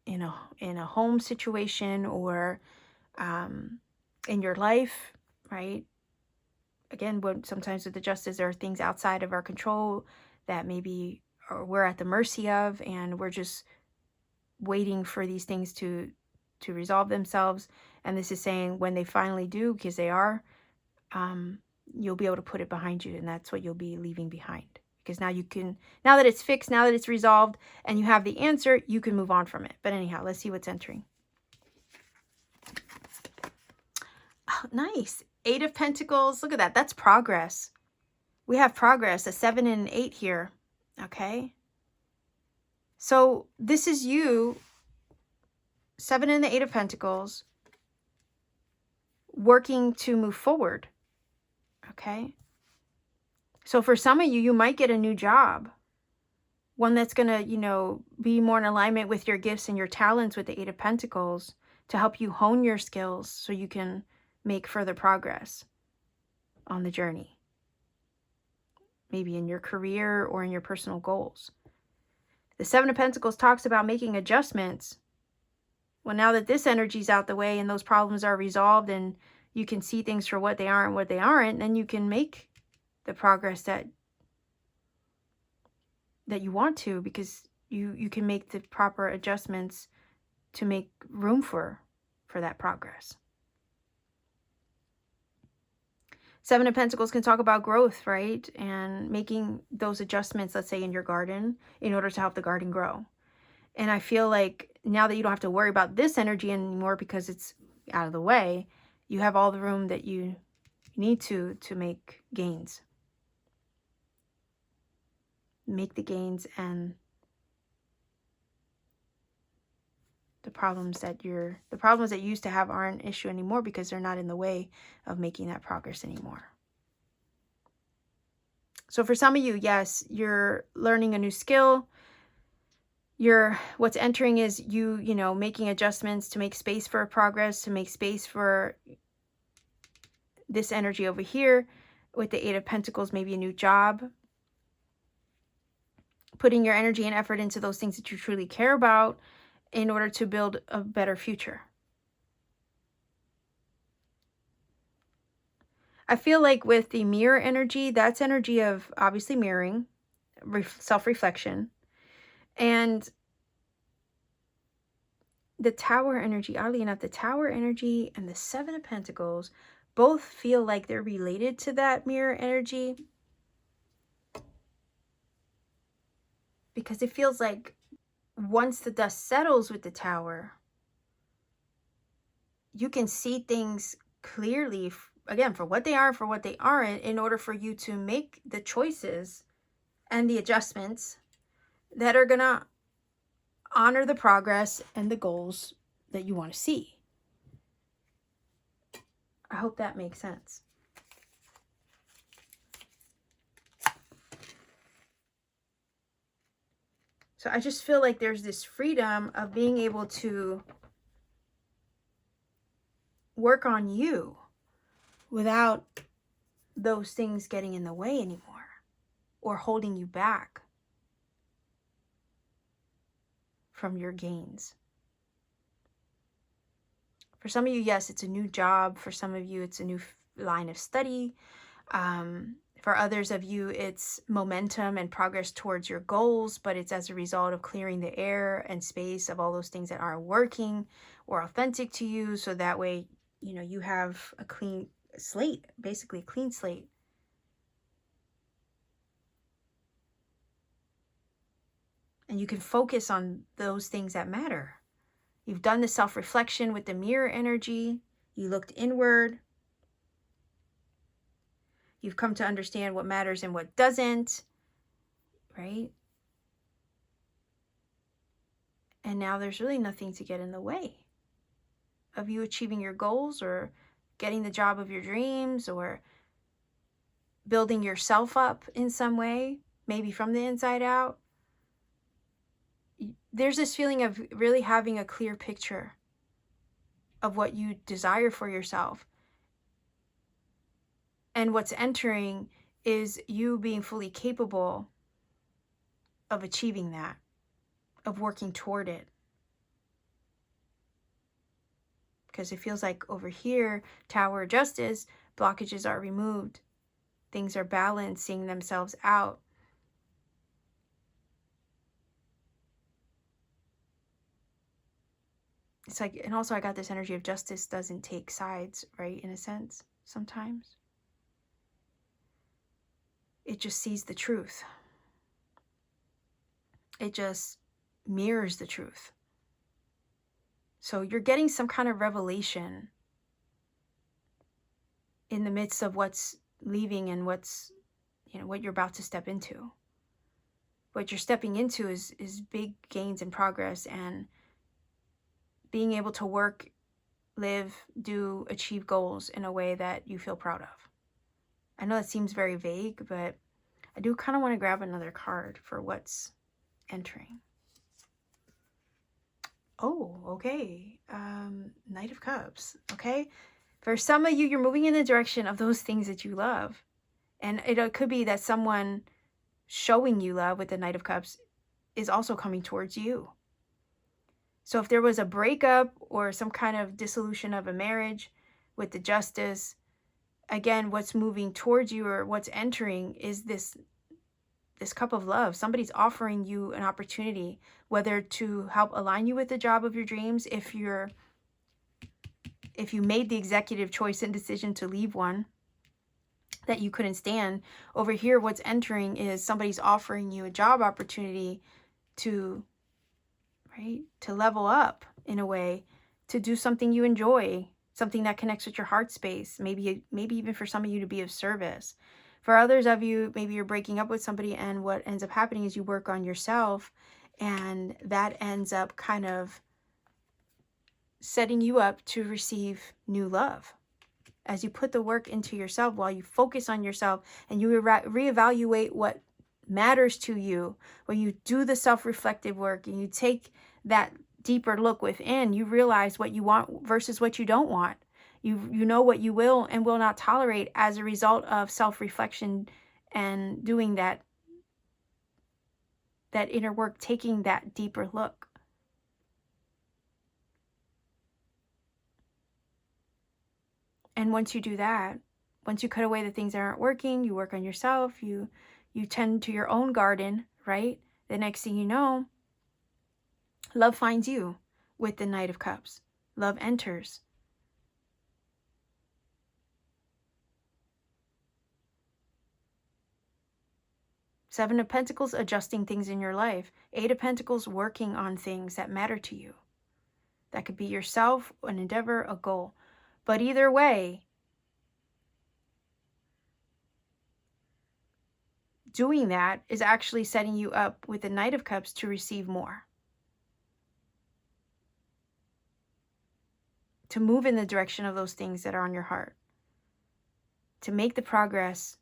A: in a home situation, or in your life, right? Again, when sometimes with the Justice, there are things outside of our control that maybe we're at the mercy of, and we're just waiting for these things to resolve themselves. And this is saying when they finally do, because they are, you'll be able to put it behind you, and that's what you'll be leaving behind. Because now you can, now that it's fixed, now that it's resolved, and you have the answer, you can move on from it. But anyhow, let's see what's entering. Oh, nice. 8 of Pentacles. Look at that. That's progress. We have progress. A 7 and an 8 here. Okay. So this is you, 7 and the 8 of Pentacles, working to move forward. Okay. So for some of you, you might get a new job. One that's going to, be more in alignment with your gifts and your talents with the 8 of Pentacles to help you hone your skills so you can make further progress on the journey. Maybe in your career or in your personal goals. The 7 of Pentacles talks about making adjustments. Well, now that this energy's out the way and those problems are resolved and you can see things for what they are and what they aren't, then you can make the progress that you want to, because you can make the proper adjustments to make room for that progress. 7 of Pentacles can talk about growth, right? And making those adjustments, let's say in your garden, in order to help the garden grow. And I feel like now that you don't have to worry about this energy anymore because it's out of the way, you have all the room that you need to make gains. Make the gains, and the problems that you used to have aren't an issue anymore because they're not in the way of making that progress anymore. So for some of you, yes, you're learning a new skill. What's entering is you making adjustments to make space for progress, to make space for this energy over here with the 8 of Pentacles, maybe a new job. Putting your energy and effort into those things that you truly care about in order to build a better future. I feel like with the mirror energy, that's energy of obviously mirroring, self-reflection. And the Tower energy, oddly enough, the Tower energy and the 7 of Pentacles both feel like they're related to that mirror energy. Because it feels like once the dust settles with the Tower, you can see things clearly, again, for what they are, for what they aren't, in order for you to make the choices and the adjustments that are going to honor the progress and the goals that you want to see. I hope that makes sense. So I just feel like there's this freedom of being able to work on you without those things getting in the way anymore or holding you back from your gains. For some of you, yes, it's a new job. For some of you, it's a new line of study. For others of you, it's momentum and progress towards your goals, but it's as a result of clearing the air and space of all those things that aren't working or authentic to you. So that way, you know, you have a clean slate, basically a clean slate. And you can focus on those things that matter. You've done the self-reflection with the mirror energy. You looked inward. You've come to understand what matters and what doesn't, right? And now there's really nothing to get in the way of you achieving your goals or getting the job of your dreams or building yourself up in some way, maybe from the inside out. There's this feeling of really having a clear picture of what you desire for yourself. And what's entering is you being fully capable of achieving that, of working toward it. Because it feels like over here, Tower of Justice, blockages are removed. Things are balancing themselves out. It's like, and also I got this energy of justice doesn't take sides, right? In a sense, sometimes. It just sees the truth. It just mirrors the truth. So you're getting some kind of revelation in the midst of what's leaving and what's, you know, what you're about to step into. What you're stepping into is big gains and progress and being able to work, live, do, achieve goals in a way that you feel proud of. I know that seems very vague, but I do kind of want to grab another card for what's entering. Oh, okay. Knight of Cups, okay? For some of you, you're moving in the direction of those things that you love. And it could be that someone showing you love with the Knight of Cups is also coming towards you. So if there was a breakup or some kind of dissolution of a marriage with the Justice, again, what's moving towards you or what's entering is this cup of love. Somebody's offering you an opportunity, whether to help align you with the job of your dreams, if you made the executive choice and decision to leave one that you couldn't stand. Over here, what's entering is somebody's offering you a job opportunity to, right, to level up in a way, to do something you enjoy, something that connects with your heart space, maybe even for some of you to be of service. For others of you, maybe you're breaking up with somebody and what ends up happening is you work on yourself and that ends up kind of setting you up to receive new love. As you put the work into yourself, while you focus on yourself and you reevaluate what matters to you, when you do the self-reflective work and you take that deeper look within, you realize what you want versus what you don't want. You know what you will and will not tolerate as a result of self-reflection and doing that inner work, taking that deeper look. And once you do that, once you cut away the things that aren't working, you work on yourself, you tend to your own garden, right? The next thing you know, love finds you with the Knight of Cups. Love enters. Seven of Pentacles, adjusting things in your life. Eight of Pentacles, working on things that matter to you. That could be yourself, an endeavor, a goal. But either way, doing that is actually setting you up with the Knight of Cups to receive more. To move in the direction of those things that are on your heart. To make the progress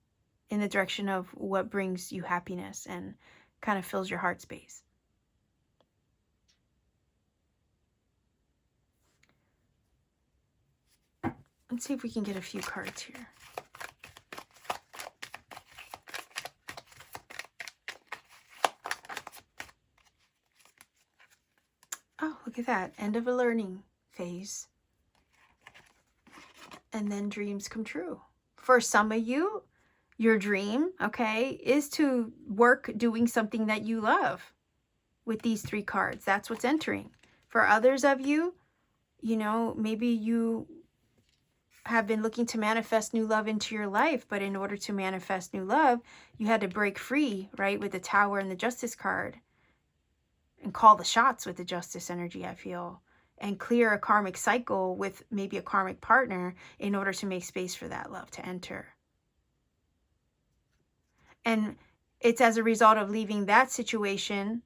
A: in the direction of what brings you happiness and kind of fills your heart space. Let's see if we can get a few cards here. Oh, look at that. End of a learning phase. And then dreams come true. For some of you, your dream, okay, is to work doing something that you love with these 3 cards. That's what's entering. For others of you, you know, maybe you have been looking to manifest new love into your life, but in order to manifest new love, you had to break free, right, with the Tower and the Justice card, and call the shots with the Justice energy, I feel, and clear a karmic cycle with maybe a karmic partner in order to make space for that love to enter. And it's as a result of leaving that situation,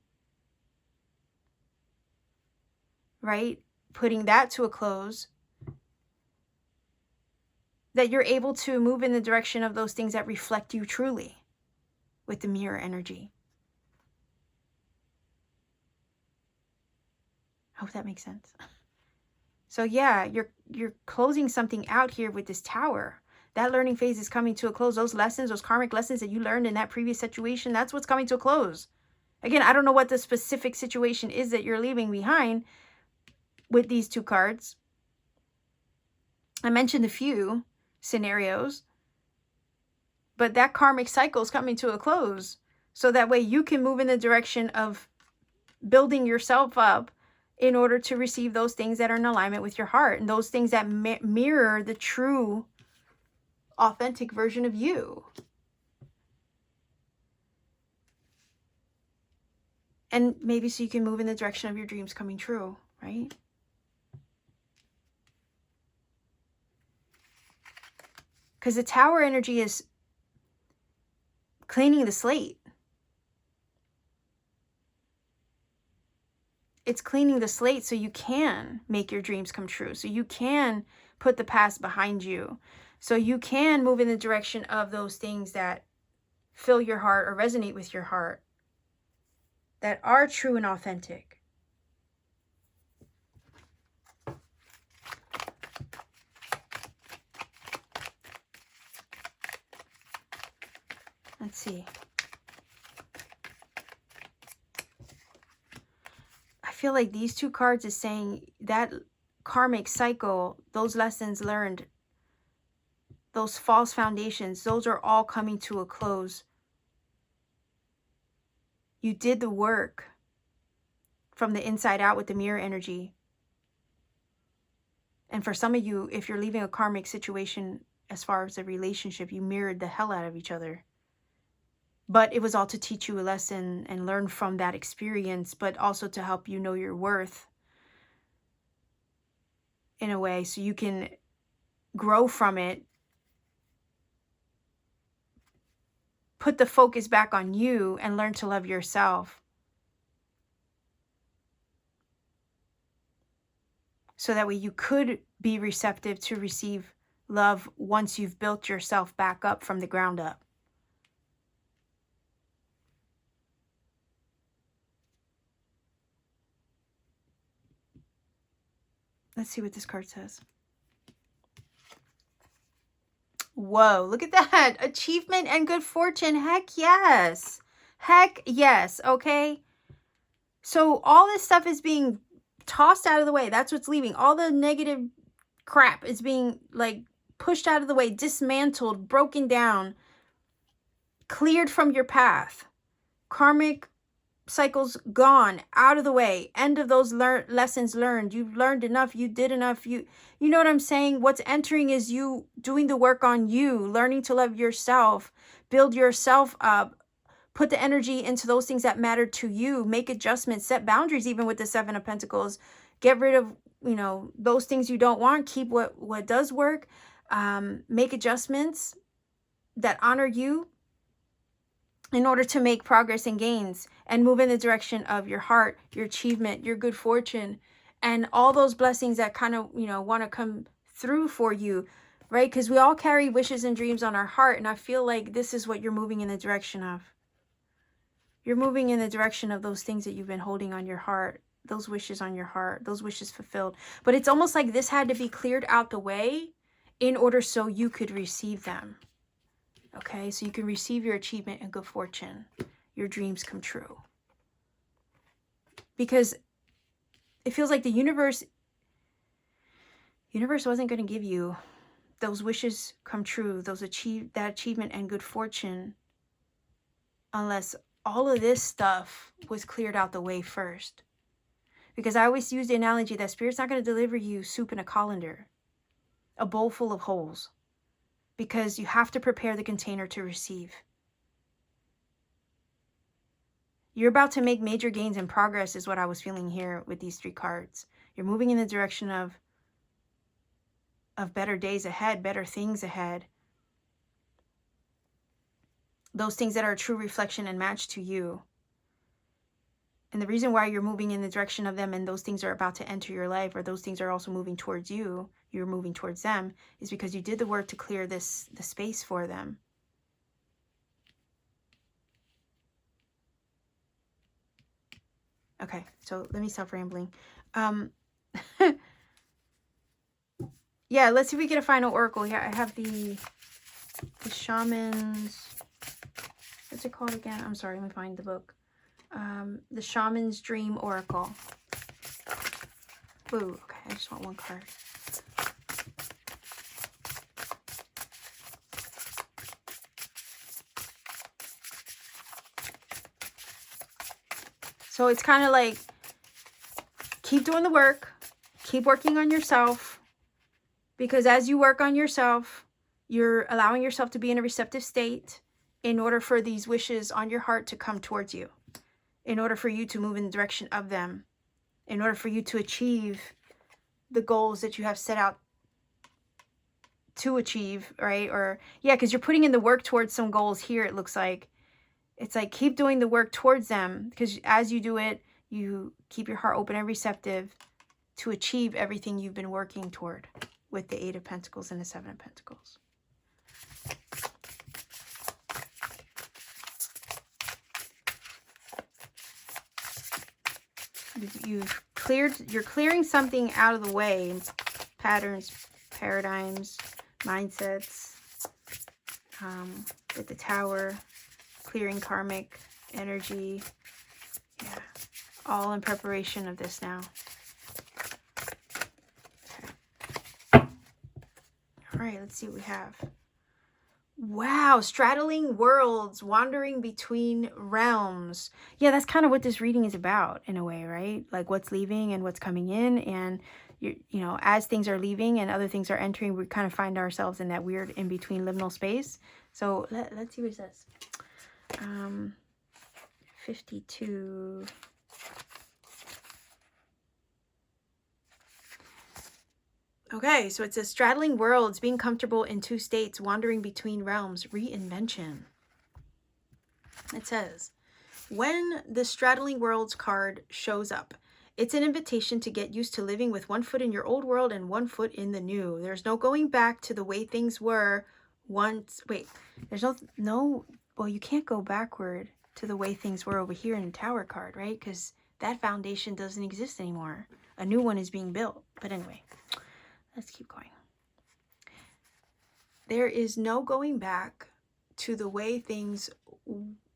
A: right, putting that to a close, that you're able to move in the direction of those things that reflect you truly with the mirror energy. I hope that makes sense. So yeah, you're closing something out here with this Tower. That learning phase is coming to a close. Those lessons, those karmic lessons that you learned in that previous situation, that's what's coming to a close. Again, I don't know what the specific situation is that you're leaving behind with these 2 cards. I mentioned a few scenarios, but that karmic cycle is coming to a close. So that way you can move in the direction of building yourself up in order to receive those things that are in alignment with your heart, and those things that mirror the true, authentic version of you. And maybe so you can move in the direction of your dreams coming true, right? Because the Tower energy is cleaning the slate. It's cleaning the slate so you can make your dreams come true. So you can put the past behind you. So you can move in the direction of those things that fill your heart or resonate with your heart, that are true and authentic. Let's see. I feel like these 2 cards is saying that karmic cycle, those lessons learned, those false foundations, those are all coming to a close. You did the work from the inside out with the mirror energy. And for some of you, if you're leaving a karmic situation as far as a relationship, you mirrored the hell out of each other. But it was all to teach you a lesson and learn from that experience, but also to help you know your worth in a way so you can grow from it, put the focus back on you, and learn to love yourself. So that way you could be receptive to receive love once you've built yourself back up from the ground up. Let's see what this card says. Whoa, look at that. Achievement and good fortune. Heck yes. Heck yes, okay? So all this stuff is being tossed out of the way. That's what's leaving. All the negative crap is being like pushed out of the way, dismantled, broken down, cleared from your path. Karmic cycles gone, out of the way. End of those lessons learned. You've learned enough. You did enough. You know what I'm saying? What's entering is you doing the work on you, learning to love yourself, build yourself up, put the energy into those things that matter to you, make adjustments, set boundaries, even with the 7 of Pentacles. Get rid of, you know, those things you don't want. Keep what does work. Make adjustments that honor you in order to make progress and gains and move in the direction of your heart, your achievement, your good fortune, and all those blessings that kind of, you know, want to come through for you, right? Because we all carry wishes and dreams on our heart, and I feel like this is what you're moving in the direction of. You're moving in the direction of those things that you've been holding on your heart, those wishes on your heart, those wishes fulfilled. But it's almost like this had to be cleared out the way in order so you could receive them. Okay, so you can receive your achievement and good fortune. Your dreams come true. Because it feels like the universe wasn't going to give you those wishes come true, that achievement and good fortune, unless all of this stuff was cleared out the way first. Because I always use the analogy that Spirit's not going to deliver you soup in a colander, a bowl full of holes, because you have to prepare the container to receive. You're about to make major gains and progress is what I was feeling here with these 3 cards. You're moving in the direction of better days ahead, better things ahead. Those things that are a true reflection and match to you. And the reason why you're moving in the direction of them and those things are about to enter your life, or those things are also moving towards you, you're moving towards them, is because you did the work to clear the space for them. Okay, so let me stop rambling. Yeah, let's see if we get a final oracle. Yeah, I have the shaman's, what's it called again? I'm sorry, let me find the book. The Shaman's Dream Oracle. Ooh, okay, I just want 1 card. So it's kind of like, keep doing the work, keep working on yourself, because as you work on yourself, you're allowing yourself to be in a receptive state in order for these wishes on your heart to come towards you, in order for you to move in the direction of them, in order for you to achieve the goals that you have set out to achieve, right? Or, yeah, because you're putting in the work towards some goals here, it looks like. It's like, keep doing the work towards them, because as you do it, you keep your heart open and receptive to achieve everything you've been working toward with the 8 of Pentacles and the 7 of Pentacles. You're clearing something out of the way. Patterns, paradigms, mindsets. With the Tower, clearing karmic energy. Yeah, all in preparation of this now. Okay. All right, let's see what we have. Wow, straddling worlds, wandering between realms. Yeah, that's kind of what this reading is about in a way, right? Like what's leaving and what's coming in. And, you know, as things are leaving and other things are entering, we kind of find ourselves in that weird in-between liminal space. So let's see what it says. 52. Okay, so it says straddling worlds, being comfortable in 2 states, wandering between realms, reinvention. It says, when the straddling worlds card shows up, it's an invitation to get used to living with 1 foot in your old world and 1 foot in the new. There's no going back to the way things were once. Wait, there's no, well, you can't go backward to the way things were over here in the Tower card, right? Because that foundation doesn't exist anymore. A new one is being built. But anyway, let's keep going. There is no going back to the way things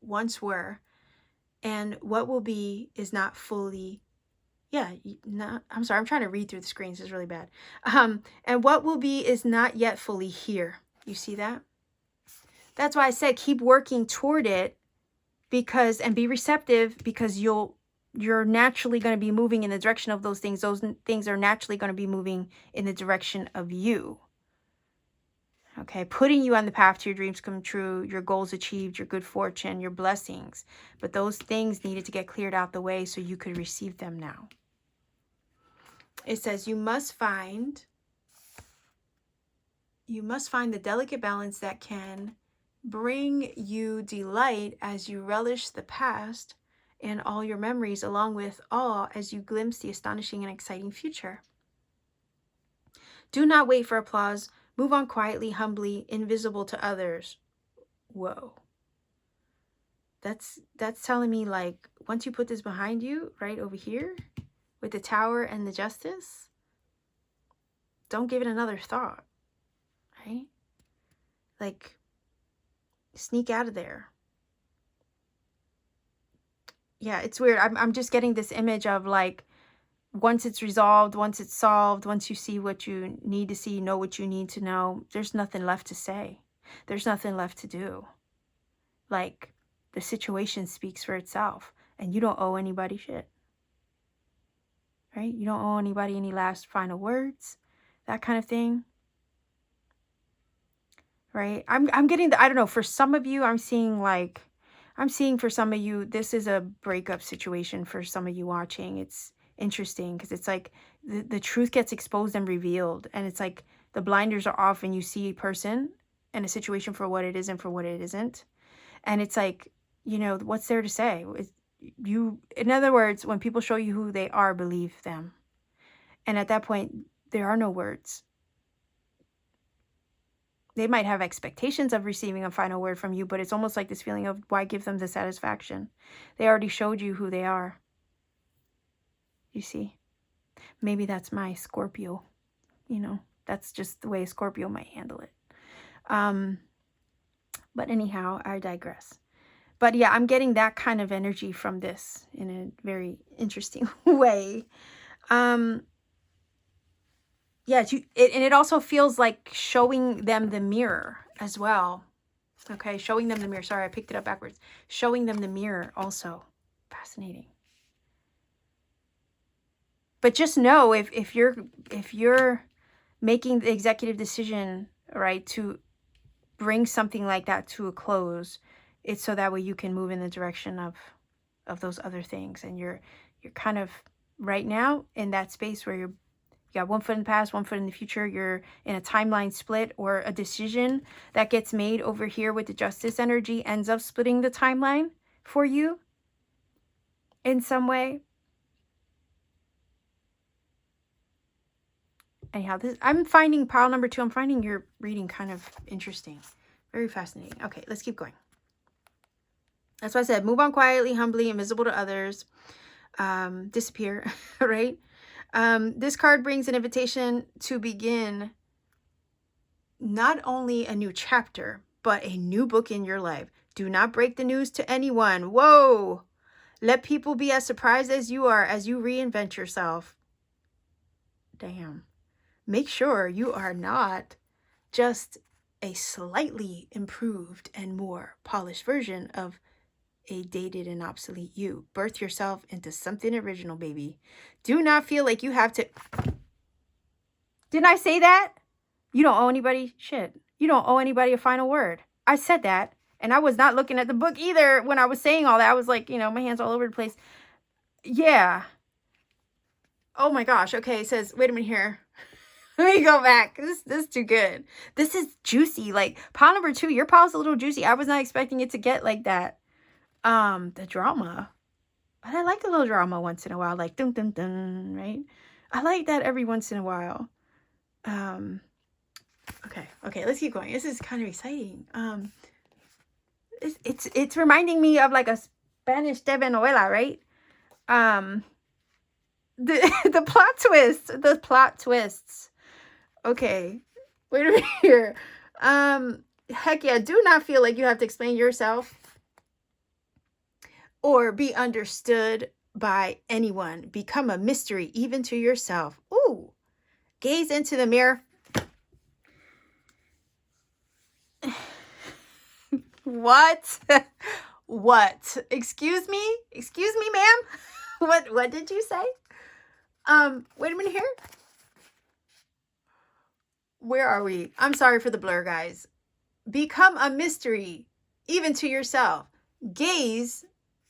A: once were, and what will be is not fully, I'm sorry, I'm trying to read through the screens, it's really bad. And what will be is not yet fully here. You see that? That's why I said keep working toward it, because, and be receptive, because you're naturally going to be moving in the direction of those things. Those things are naturally going to be moving in the direction of you. Okay, putting you on the path to your dreams come true, your goals achieved, your good fortune, your blessings. But those things needed to get cleared out the way so you could receive them now. It says you must find the delicate balance that can bring you delight as you relish the past and all your memories, along with awe as you glimpse the astonishing and exciting future. Do not wait for applause. Move on quietly, humbly, invisible to others. Whoa. That's telling me, like, once you put this behind you, right over here, with the Tower and the Justice, don't give it another thought, right? Like, sneak out of there. Yeah, it's weird. I'm just getting this image of, like, once it's resolved, once it's solved, once you see what you need to see, know what you need to know, there's nothing left to say. There's nothing left to do. Like, the situation speaks for itself, and you don't owe anybody shit. Right? You don't owe anybody any last final words, that kind of thing. Right? I'm getting I don't know, for some of you, I'm seeing for some of you, this is a breakup situation for some of you watching. It's interesting because it's like the truth gets exposed and revealed, and it's like the blinders are off and you see a person and a situation for what it is and for what it isn't. And it's like, you know, what's there to say? In other words, when people show you who they are, believe them. And at that point, there are no words. They might have expectations of receiving a final word from you, but it's almost like this feeling of, why give them the satisfaction? They already showed you who they are. You see? Maybe that's my Scorpio. You know, that's just the way a Scorpio might handle it. But anyhow, I digress. But yeah, I'm getting that kind of energy from this in a very interesting way. Yeah, and it also feels like showing them the mirror as well. Okay, showing them the mirror. Sorry, I picked it up backwards. Showing them the mirror also. Fascinating. But just know, if you're making the executive decision, right, to bring something like that to a close, it's so that way you can move in the direction of those other things. And you're kind of right now in that space where you got one foot in the past, one foot in the future. You're in a timeline split, or a decision that gets made over here with the justice energy ends up splitting the timeline for you in some way. Anyhow, I'm finding pile number 2. I'm finding your reading kind of interesting. Very fascinating. Okay, let's keep going. That's why I said, move on quietly, humbly, invisible to others. Disappear, right? This card brings an invitation to begin not only a new chapter, but a new book in your life. Do not break the news to anyone. Whoa! Let people be as surprised as you are as you reinvent yourself. Damn. Make sure you are not just a slightly improved and more polished version of a dated and obsolete you. Birth yourself into something original, baby. Do not feel like you have to... Didn't I say that? You don't owe anybody shit. You don't owe anybody a final word. I said that. And I was not looking at the book either when I was saying all that. I was like, you know, my hands all over the place. Yeah. Oh my gosh. Okay, it says, wait a minute here. Let me go back. This is too good. This is juicy. Like, pile number 2, your pile's a little juicy. I was not expecting it to get like that. The drama. But I like a little drama once in a while. Like, dun dun dun, right? I like that every once in a while. Okay, let's keep going. This is kind of exciting. It's reminding me of like a Spanish telenovela, right? The plot twists. Okay, wait a minute here. Heck yeah, do not feel like you have to explain yourself or be understood by anyone. Become a mystery even to yourself. Ooh, gaze into the mirror. What? What? Excuse me, ma'am. What did you say? Wait a minute here. Where are we? I'm sorry for the blur, guys. Become a mystery even to yourself. Gaze,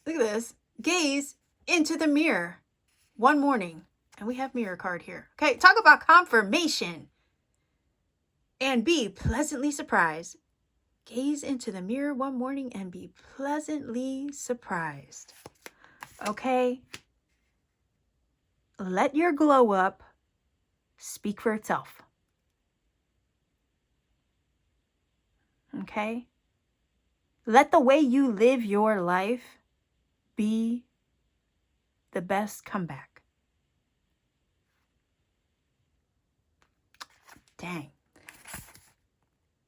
A: look at this, gaze into the mirror one morning. And we have mirror card here. Okay, talk about confirmation. And be pleasantly surprised. Gaze into the mirror one morning and be pleasantly surprised. Okay? Let your glow up speak for itself. Okay? Let the way you live your life be the best comeback. Dang.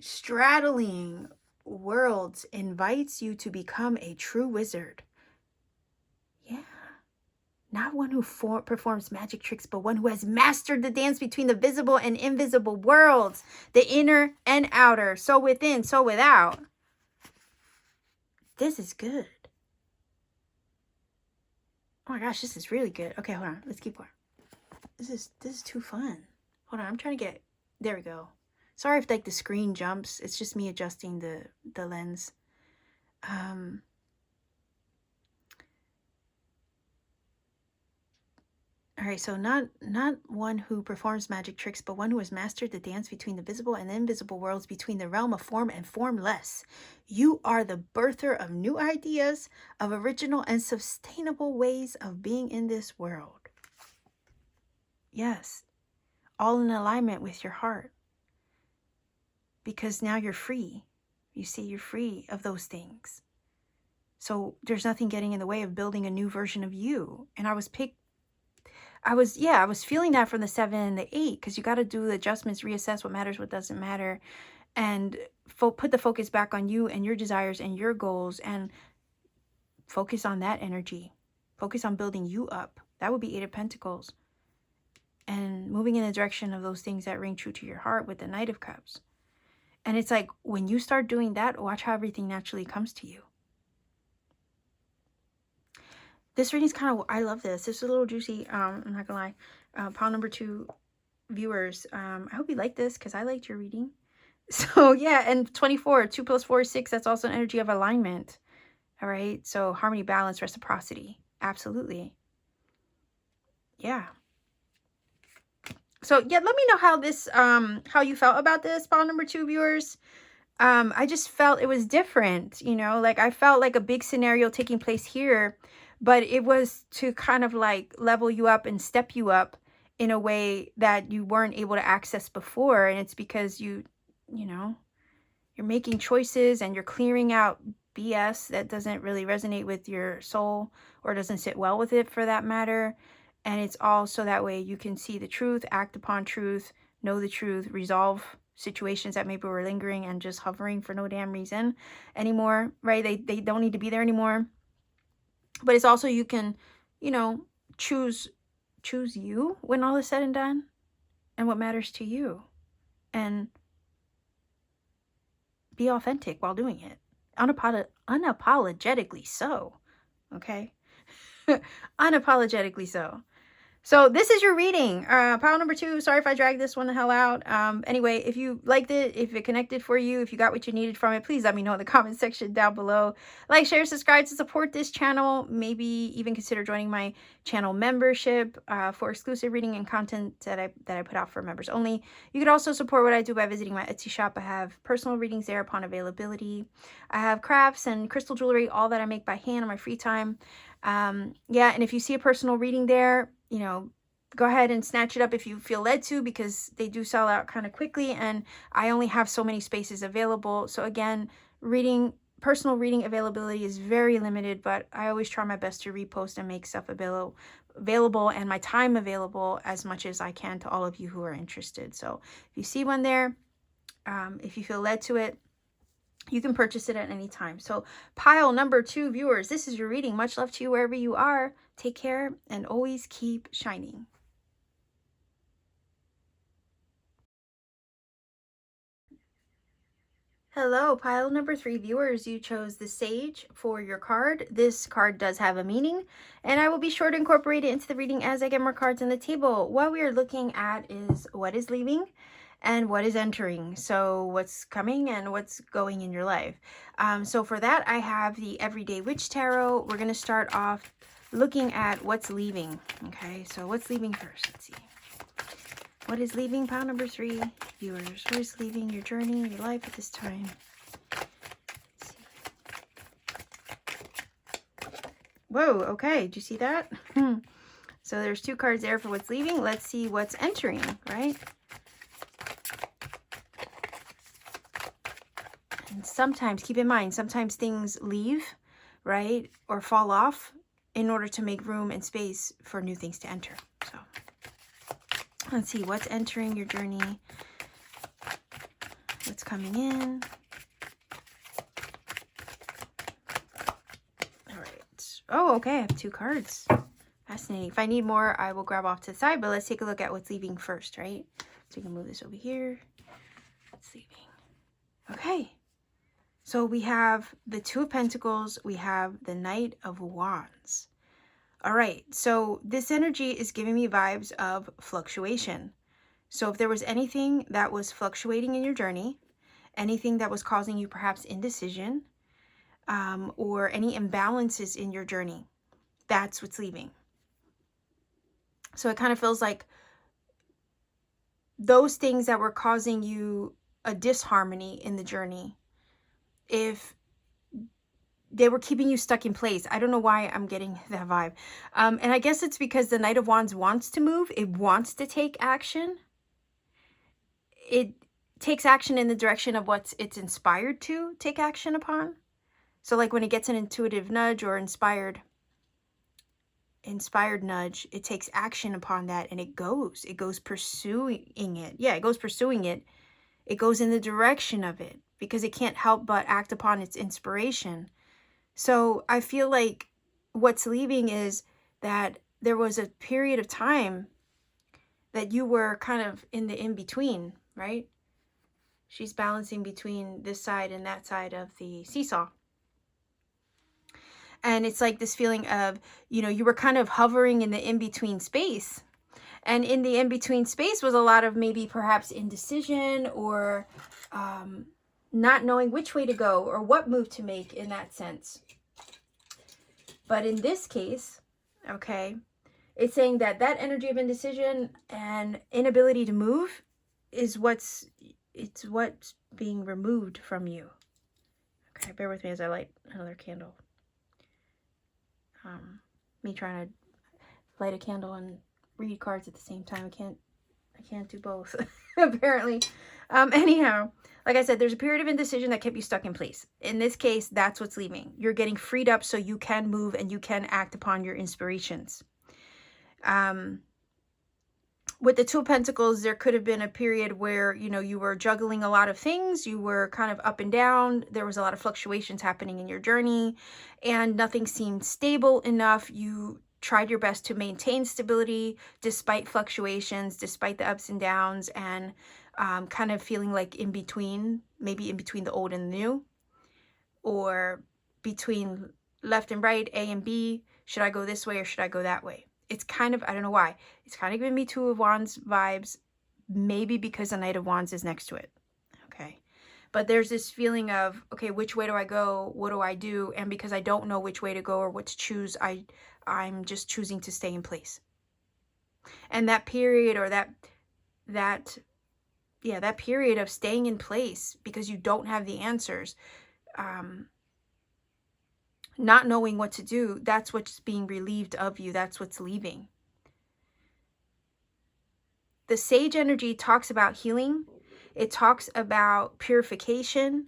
A: Straddling worlds invites you to become a true wizard. Yeah. not one who performs magic tricks, but one who has mastered the dance between the visible and invisible worlds, the inner and outer, so within, so without. This is good. Oh my gosh, this is really good. Okay, hold on. Let's keep going. This is too fun. Hold on, I'm trying to get... There we go. Sorry if like the screen jumps. It's just me adjusting the lens. All right, so not one who performs magic tricks, but one who has mastered the dance between the visible and the invisible worlds, between the realm of form and formless. You are the birther of new ideas, of original and sustainable ways of being in this world. Yes, all in alignment with your heart. Because now you're free. You see, you're free of those things. So there's nothing getting in the way of building a new version of you. And I was feeling that from the 7 and the 8, because you got to do the adjustments, reassess what matters, what doesn't matter, and put the focus back on you and your desires and your goals, and focus on that energy. Focus on building you up. That would be 8 of Pentacles. And moving in the direction of those things that ring true to your heart with the Knight of Cups. And it's like, when you start doing that, watch how everything naturally comes to you. This reading's kind of, I love this. This is a little juicy. I'm not gonna lie. Pile number 2 viewers. I hope you like this, because I liked your reading. So yeah, and 24, 2 + 4 is 6. That's also an energy of alignment. All right. So harmony, balance, reciprocity. Absolutely. Yeah. So yeah, let me know how this, how you felt about this, pile number 2 viewers. I just felt it was different, you know, like I felt like a big scenario taking place here, but it was to kind of like level you up and step you up in a way that you weren't able to access before. And it's because you know, you're making choices and you're clearing out BS that doesn't really resonate with your soul, or doesn't sit well with it for that matter. And it's all so that way you can see the truth, act upon truth, know the truth, resolve situations that maybe were lingering and just hovering for no damn reason anymore, right? They don't need to be there anymore. But it's also, you can, you know, choose you when all is said and done, and what matters to you, and be authentic while doing it. Unapologetically so. Okay? Unapologetically so. So this is your reading. Pile number 2. Sorry if I dragged this one the hell out. Anyway, if you liked it, if it connected for you, if you got what you needed from it, please let me know in the comment section down below. Like, share, subscribe to support this channel. Maybe even consider joining my channel membership for exclusive reading and content that I put out for members only. You could also support what I do by visiting my Etsy shop. I have personal readings there upon availability. I have crafts and crystal jewelry, all that I make by hand on my free time. Yeah, and if you see a personal reading there, you know, go ahead and snatch it up if you feel led to, because they do sell out kind of quickly, and I only have so many spaces available. So again, personal reading availability is very limited, but I always try my best to repost and make stuff available and my time available as much as I can to all of you who are interested. So if you see one there, if you feel led to it, you can purchase it at any time. So pile number 2 viewers, this is your reading. Much love to you wherever you are. Take care and always keep shining. Hello, pile number 3 viewers. You chose the Sage for your card. This card does have a meaning, and I will be sure to incorporate it into the reading as I get more cards on the table. What we are looking at is what is leaving and what is entering. So what's coming and what's going in your life. So for that, I have the Everyday Witch Tarot. We're going to start off looking at what's leaving. Okay, so what's leaving first? Let's see. What is leaving, pile number 3 viewers? What is leaving your journey, your life at this time? Let's see. Whoa, okay, did you see that? So there's 2 cards there for what's leaving. Let's see what's entering, right? And sometimes, keep in mind, sometimes things leave, right, or fall off in order to make room and space for new things to enter. So let's see what's entering your journey, what's coming in. All right. Oh, okay, I have 2 cards. Fascinating. If I need more, I will grab off to the side, but let's take a look at what's leaving first, right? So we can move this over here. What's leaving? Okay. So we have the Two of Pentacles. We have the Knight of Wands. All right. So this energy is giving me vibes of fluctuation. So if there was anything that was fluctuating in your journey, anything that was causing you perhaps indecision, or any imbalances in your journey, that's what's leaving. So it kind of feels like those things that were causing you a disharmony in the journey, if they were keeping you stuck in place. I don't know why I'm getting that vibe. And I guess it's because the Knight of Wands wants to move. It wants to take action. It takes action in the direction of what it's inspired to take action upon. So like when it gets an intuitive nudge or inspired nudge, it takes action upon that, and it goes pursuing it. Yeah, it goes pursuing it. It goes in the direction of it because it can't help but act upon its inspiration. So I feel like what's leaving is that there was a period of time that you were kind of in the in-between, right? She's balancing between this side and that side of the seesaw. And it's like this feeling of, you know, you were kind of hovering in the in-between space. And in the in-between space was a lot of maybe perhaps indecision or not knowing which way to go or what move to make in that sense. But in this case, okay, it's saying that that energy of indecision and inability to move is what's being removed from you. Okay, bear with me as I light another candle. Me trying to light a candle and read cards at the same time. I can't do both, apparently. Anyhow, like I said, there's a period of indecision that kept you stuck in place. In this case, that's what's leaving. You're getting freed up so you can move and you can act upon your inspirations. With the Two of Pentacles, there could have been a period where, you know, you were juggling a lot of things. You were kind of up and down. There was a lot of fluctuations happening in your journey and nothing seemed stable enough. You tried your best to maintain stability despite fluctuations, despite the ups and downs, and kind of feeling like in between, maybe in between the old and the new, or between left and right, A and B. Should I go this way or should I go that way? It's kind of, I don't know why, it's kind of giving me Two of Wands vibes, maybe because the Knight of Wands is next to it. Okay. But there's this feeling of, okay, which way do I go? What do I do? And because I don't know which way to go or what to choose, I'm just choosing to stay in place. And that period, or that period of staying in place because you don't have the answers, not knowing what to do, that's what's being relieved of you. That's what's leaving. The Sage energy talks about healing. It talks about purification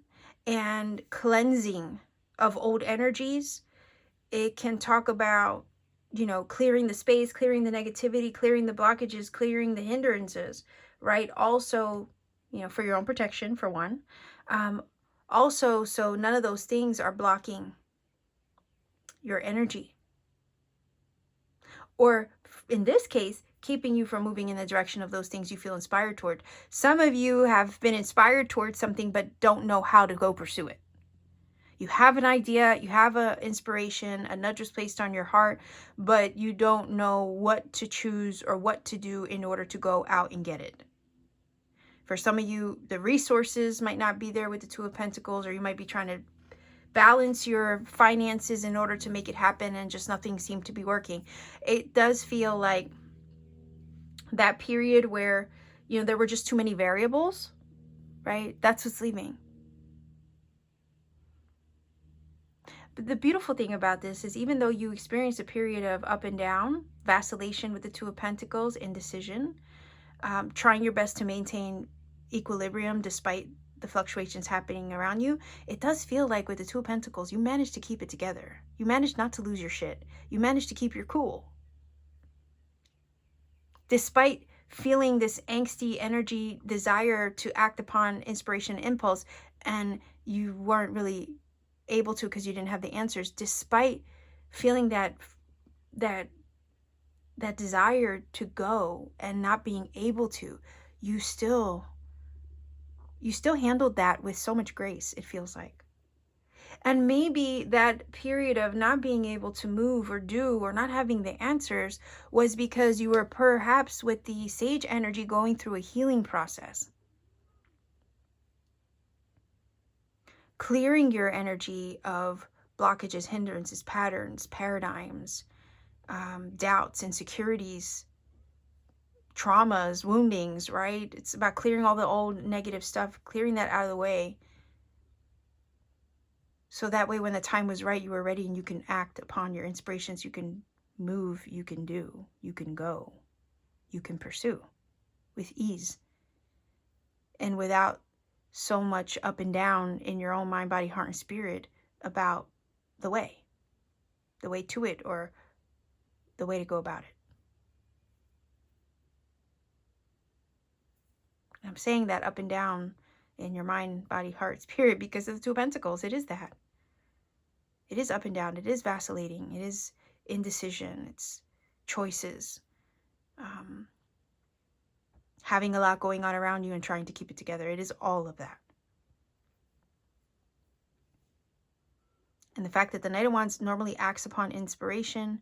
A: and cleansing of old energies. It can talk about, you know, clearing the space, clearing the negativity, clearing the blockages, clearing the hindrances, right? Also, you know, for your own protection, for one. Also, so none of those things are blocking your energy. Or in this case, keeping you from moving in the direction of those things you feel inspired toward. Some of you have been inspired towards something but don't know how to go pursue it. You have an idea, you have an inspiration, a nudge was placed on your heart, but you don't know what to choose or what to do in order to go out and get it. For some of you, the resources might not be there with the Two of Pentacles, or you might be trying to balance your finances in order to make it happen and just nothing seemed to be working. It does feel like that period where, you know, there were just too many variables, right? That's what's leaving. But the beautiful thing about this is, even though you experience a period of up and down, vacillation with the Two of Pentacles, indecision, trying your best to maintain equilibrium despite the fluctuations happening around you, it does feel like with the Two of Pentacles, you managed to keep it together. You managed not to lose your shit. You managed to keep your cool. Despite feeling this angsty energy, desire to act upon inspiration and impulse, and you weren't really able to because you didn't have the answers, despite feeling that that desire to go and not being able to, you still handled that with so much grace, it feels like. And maybe that period of not being able to move or do or not having the answers was because you were perhaps with the sage energy going through a healing process. Clearing your energy of blockages, hindrances, patterns, paradigms, doubts, insecurities, traumas, woundings, right? It's about clearing all the old negative stuff, clearing that out of the way. So that way, when the time was right, you were ready and you can act upon your inspirations. You can move, you can do, you can go, you can pursue with ease and without so much up and down in your own mind, body, heart, and spirit about the way to it, or the way to go about it. I'm saying that up and down in your mind, body, heart, spirit because of the Two of Pentacles. It is that. It is up and down. It is vacillating. It is indecision. It's choices. Having a lot going on around you and trying to keep it together. It is all of that. And the fact that the Knight of Wands normally acts upon inspiration,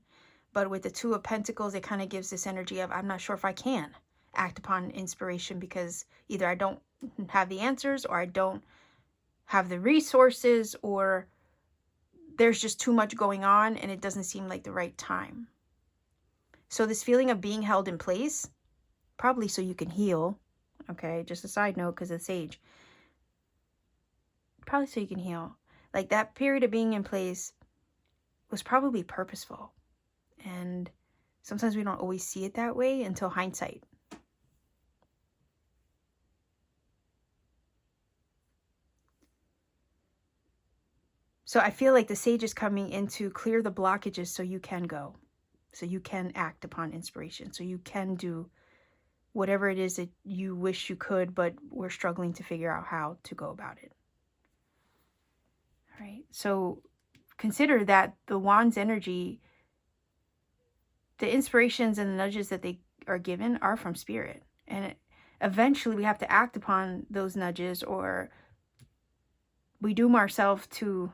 A: but with the Two of Pentacles, it kind of gives this energy of, I'm not sure if I can act upon inspiration because either I don't have the answers, or I don't have the resources, or there's just too much going on and it doesn't seem like the right time. So this feeling of being held in place, probably so you can heal. Okay, just a side note because of the Sage. Probably so you can heal. Like that period of being in place was probably purposeful. And sometimes we don't always see it that way until hindsight. So I feel like the Sage is coming in to clear the blockages so you can go. So you can act upon inspiration. So you can do whatever it is that you wish you could, but we're struggling to figure out how to go about it. All right. So consider that the Wands energy, the inspirations and the nudges that they are given are from Spirit. And eventually we have to act upon those nudges, or we doom ourselves to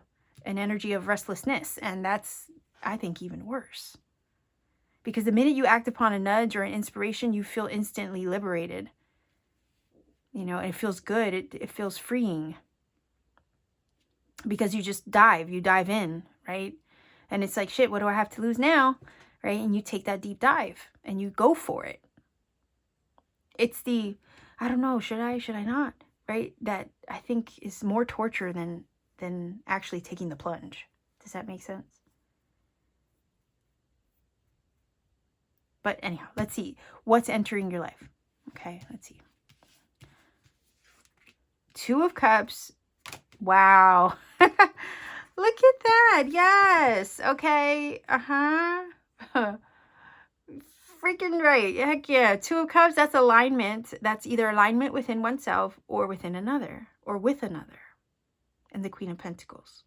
A: an energy of restlessness. And that's, I think, even worse. Because the minute you act upon a nudge or an inspiration, you feel instantly liberated. You know, and it feels good. It feels freeing. Because you just dive in, right? And it's like, shit, what do I have to lose now? Right? And you take that deep dive and you go for it. It's the, I don't know, should I not? Right? That I think is more torture than actually taking the plunge. Does that make sense? But anyhow, let's see. What's entering your life? Okay, let's see. Two of Cups. Wow. Look at that. Yes. Okay. Freaking right. Heck yeah. Two of Cups, that's alignment. That's either alignment within oneself or within another, or with another. And the Queen of Pentacles.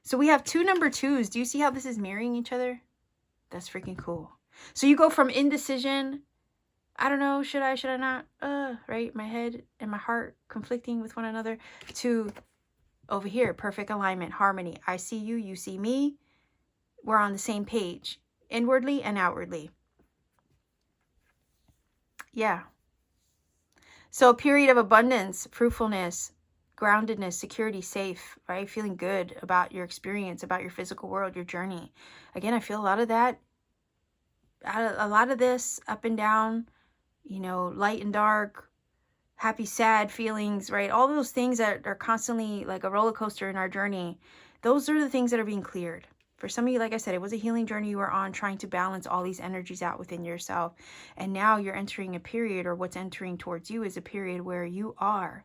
A: So we have two number twos. Do you see how this is mirroring each other? That's freaking cool. So you go from indecision, I don't know, should I not? Right? My head and my heart conflicting with one another, to over here, perfect alignment, harmony. I see you, you see me. We're on the same page, inwardly and outwardly. Yeah. So a period of abundance, fruitfulness, groundedness, security, safe, right? Feeling good about your experience, about your physical world, your journey. Again, I feel a lot of that, a lot of this up and down, you know, light and dark, happy, sad feelings, right? All those things that are constantly like a roller coaster in our journey. Those are the things that are being cleared. For some of you, like I said, it was a healing journey you were on, trying to balance all these energies out within yourself. And now you're entering a period, or what's entering towards you is a period where you are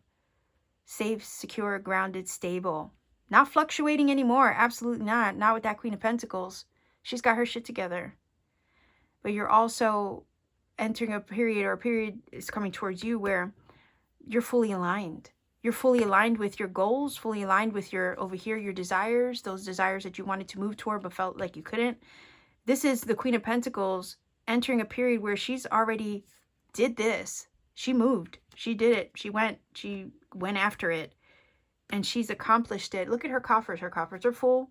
A: safe, secure, grounded, stable. Not fluctuating anymore. Absolutely not. Not with that Queen of Pentacles. She's got her shit together. But you're also entering a period, or a period is coming towards you where you're fully aligned. You're fully aligned with your goals, fully aligned with your, over here, your desires, those desires that you wanted to move toward but felt like you couldn't. This is the Queen of Pentacles entering a period where she's already did this. She moved. She did it. She went after it. And she's accomplished it. Look at her coffers. Her coffers are full.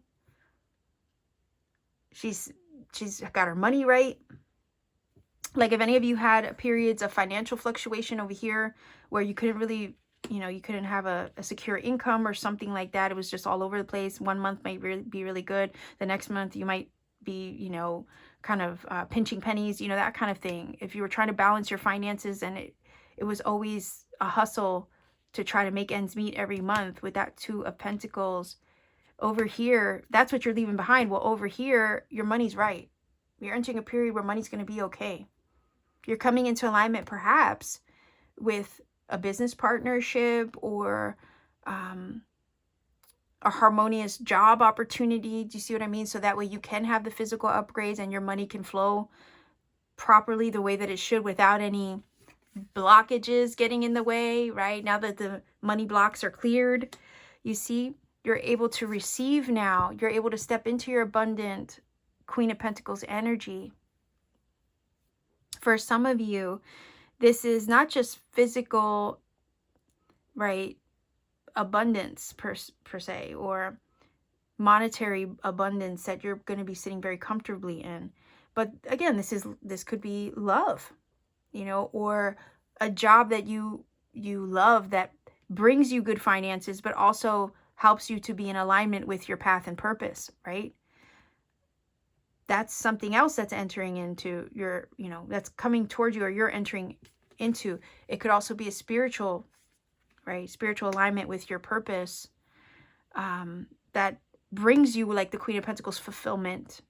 A: She's got her money right. Like if any of you had periods of financial fluctuation over here where you couldn't really, you couldn't have a secure income or something like that. It was just all over the place. One month might be really good. The next month you might be, kind of pinching pennies, that kind of thing. If you were trying to balance your finances and it was always a hustle to try to make ends meet every month with that Two of Pentacles over here, that's what you're leaving behind. Well, over here, your money's right. You're entering a period where money's going to be okay. You're coming into alignment perhaps with a business partnership or a harmonious job opportunity. Do you see what I mean? So that way you can have the physical upgrades and your money can flow properly the way that it should without any blockages getting in the way, right? Now that the money blocks are cleared, you see, you're able to receive now. You're able to step into your abundant Queen of Pentacles energy. For some of you, this is not just physical, right, abundance per se, or monetary abundance that you're going to be sitting very comfortably in. But again, this could be love, or a job that you love that brings you good finances, but also helps you to be in alignment with your path and purpose, right? That's something else that's entering into your, that's coming towards you or you're entering into. It could also be a spiritual, right? Spiritual alignment with your purpose that brings you, like the Queen of Pentacles, fulfillment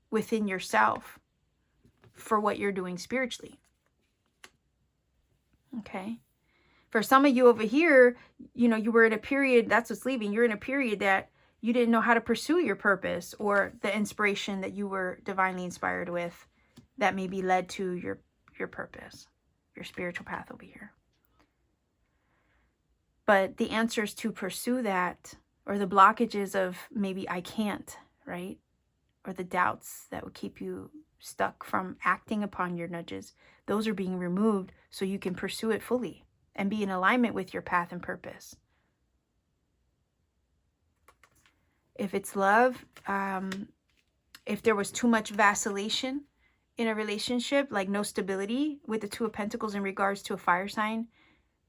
A: within yourself for what you're doing spiritually. Okay. For some of you over here, you were in a period, that's what's leaving. You're in a period that you didn't know how to pursue your purpose or the inspiration that you were divinely inspired with that maybe led to your purpose, your spiritual path over here. But the answers to pursue that, or the blockages of maybe I can't, right? Or the doubts that would keep you stuck from acting upon your nudges, those are being removed so you can pursue it fully and be in alignment with your path and purpose. If it's love, if there was too much vacillation in a relationship, like no stability with the Two of Pentacles in regards to a fire sign,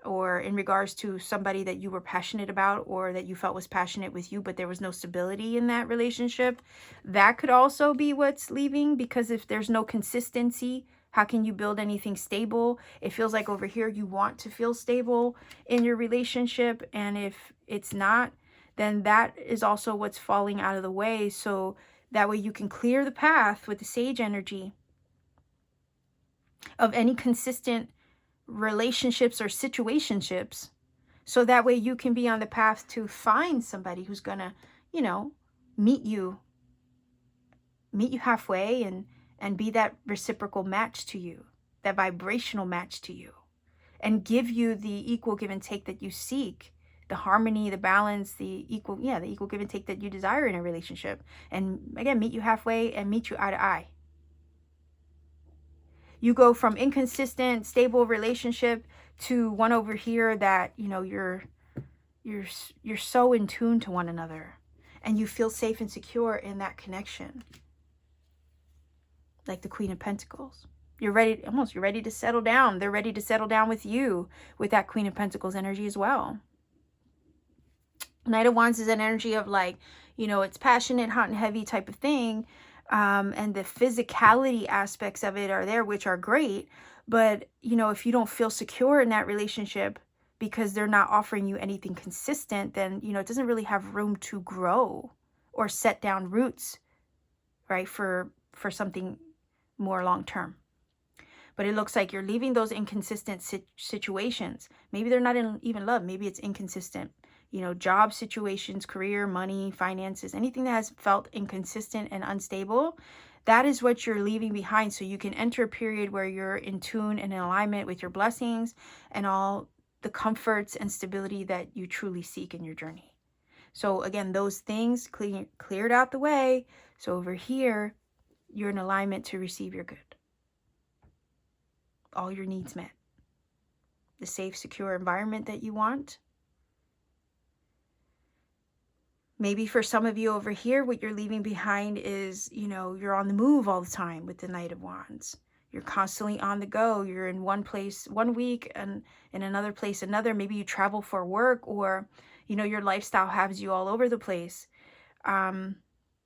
A: or in regards to somebody that you were passionate about or that you felt was passionate with you, but there was no stability in that relationship, that could also be what's leaving. Because if there's no consistency, how can you build anything stable? It feels like over here you want to feel stable in your relationship, and if it's not, then that is also what's falling out of the way. So that way you can clear the path with the Sage energy of any consistent relationships or situationships, so that way you can be on the path to find somebody who's gonna, meet you halfway and be that reciprocal match to you, that vibrational match to you, and give you the equal give and take that you seek, the harmony, the balance, the equal give and take that you desire in a relationship, and again, meet you halfway and meet you eye to eye. You go from inconsistent, stable relationship to one over here that, you're so in tune to one another and you feel safe and secure in that connection. Like the Queen of Pentacles. You're ready to settle down. They're ready to settle down with you with that Queen of Pentacles energy as well. Knight of Wands is an energy of like, it's passionate, hot and heavy type of thing. And the physicality aspects of it are there, which are great. But, if you don't feel secure in that relationship because they're not offering you anything consistent, then, it doesn't really have room to grow or set down roots, right, for something more long term. But it looks like you're leaving those inconsistent situations. Maybe they're not even love. Maybe it's inconsistent. Job situations, career, money, finances, anything that has felt inconsistent and unstable, that is what you're leaving behind, so you can enter a period where you're in tune and in alignment with your blessings and all the comforts and stability that you truly seek in your journey. So again, those things cleared out the way. So over here, you're in alignment to receive your good. all your needs met. The safe, secure environment that you want. Maybe for some of you over here, what you're leaving behind is, you're on the move all the time with the Knight of Wands. You're constantly on the go. You're in one place one week and in another place another. Maybe you travel for work, or, your lifestyle has you all over the place.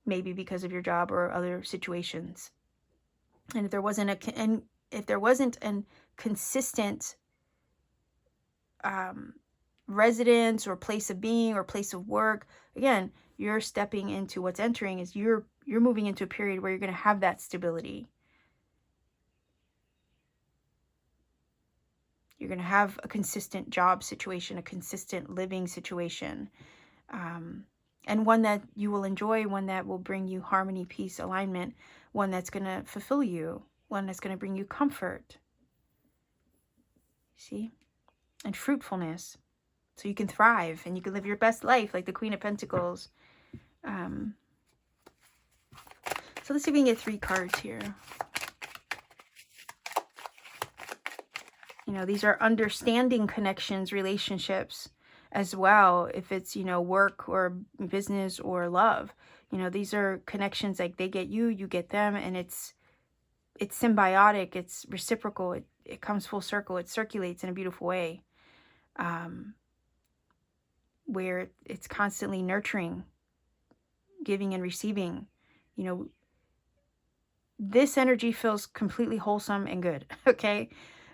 A: Maybe because of your job or other situations. And if there wasn't a consistent residence or place of being or place of work, again, you're stepping into what's entering is you're moving into a period where you're going to have that stability. You're going to have a consistent job situation, a consistent living situation, and one that you will enjoy, one that will bring you harmony, peace, alignment, one that's going to fulfill you, one that's going to bring you comfort. See? And fruitfulness. So you can thrive and you can live your best life like the Queen of Pentacles. So let's see if we can get 3 cards here. These are understanding connections, relationships as well. If it's, work or business or love, these are connections like they get you, you get them, and it's symbiotic, it's reciprocal, it comes full circle, it circulates in a beautiful way. Where it's constantly nurturing, giving and receiving. This energy feels completely wholesome and good, okay?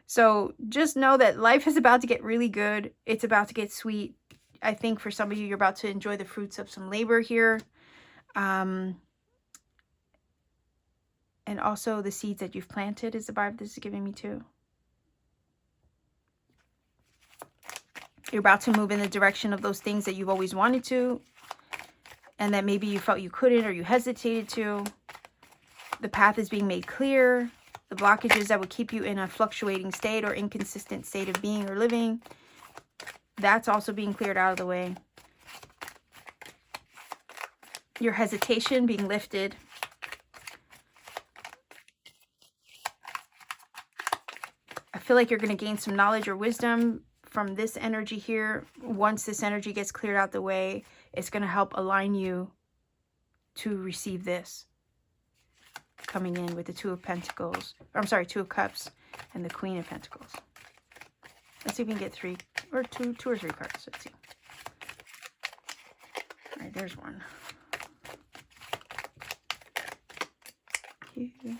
A: So just know that life is about to get really good. It's about to get sweet. I think for some of you, you're about to enjoy the fruits of some labor here. And also the seeds that you've planted is the vibe this is giving me too. You're about to move in the direction of those things that you've always wanted to, and that maybe you felt you couldn't or you hesitated to. The path is being made clear. The blockages that would keep you in a fluctuating state or inconsistent state of being or living, that's also being cleared out of the way. Your hesitation being lifted. I feel like you're going to gain some knowledge or wisdom from this energy here. Once this energy gets cleared out the way, it's going to help align you to receive this coming in with the Two of Pentacles. Two of Cups and the Queen of Pentacles. Let's see if we can get two or three cards. Let's see. All right, there's one. Here.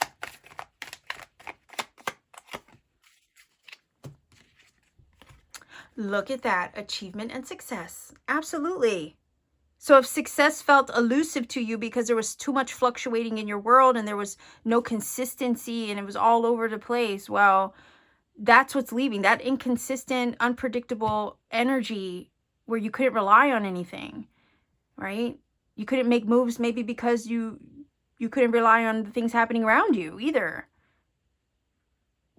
A: Look at that. Achievement and success. Absolutely. So if success felt elusive to you because there was too much fluctuating in your world and there was no consistency and it was all over the place, well, that's what's leaving. That inconsistent, unpredictable energy where you couldn't rely on anything, right? You couldn't make moves maybe because you couldn't rely on the things happening around you either.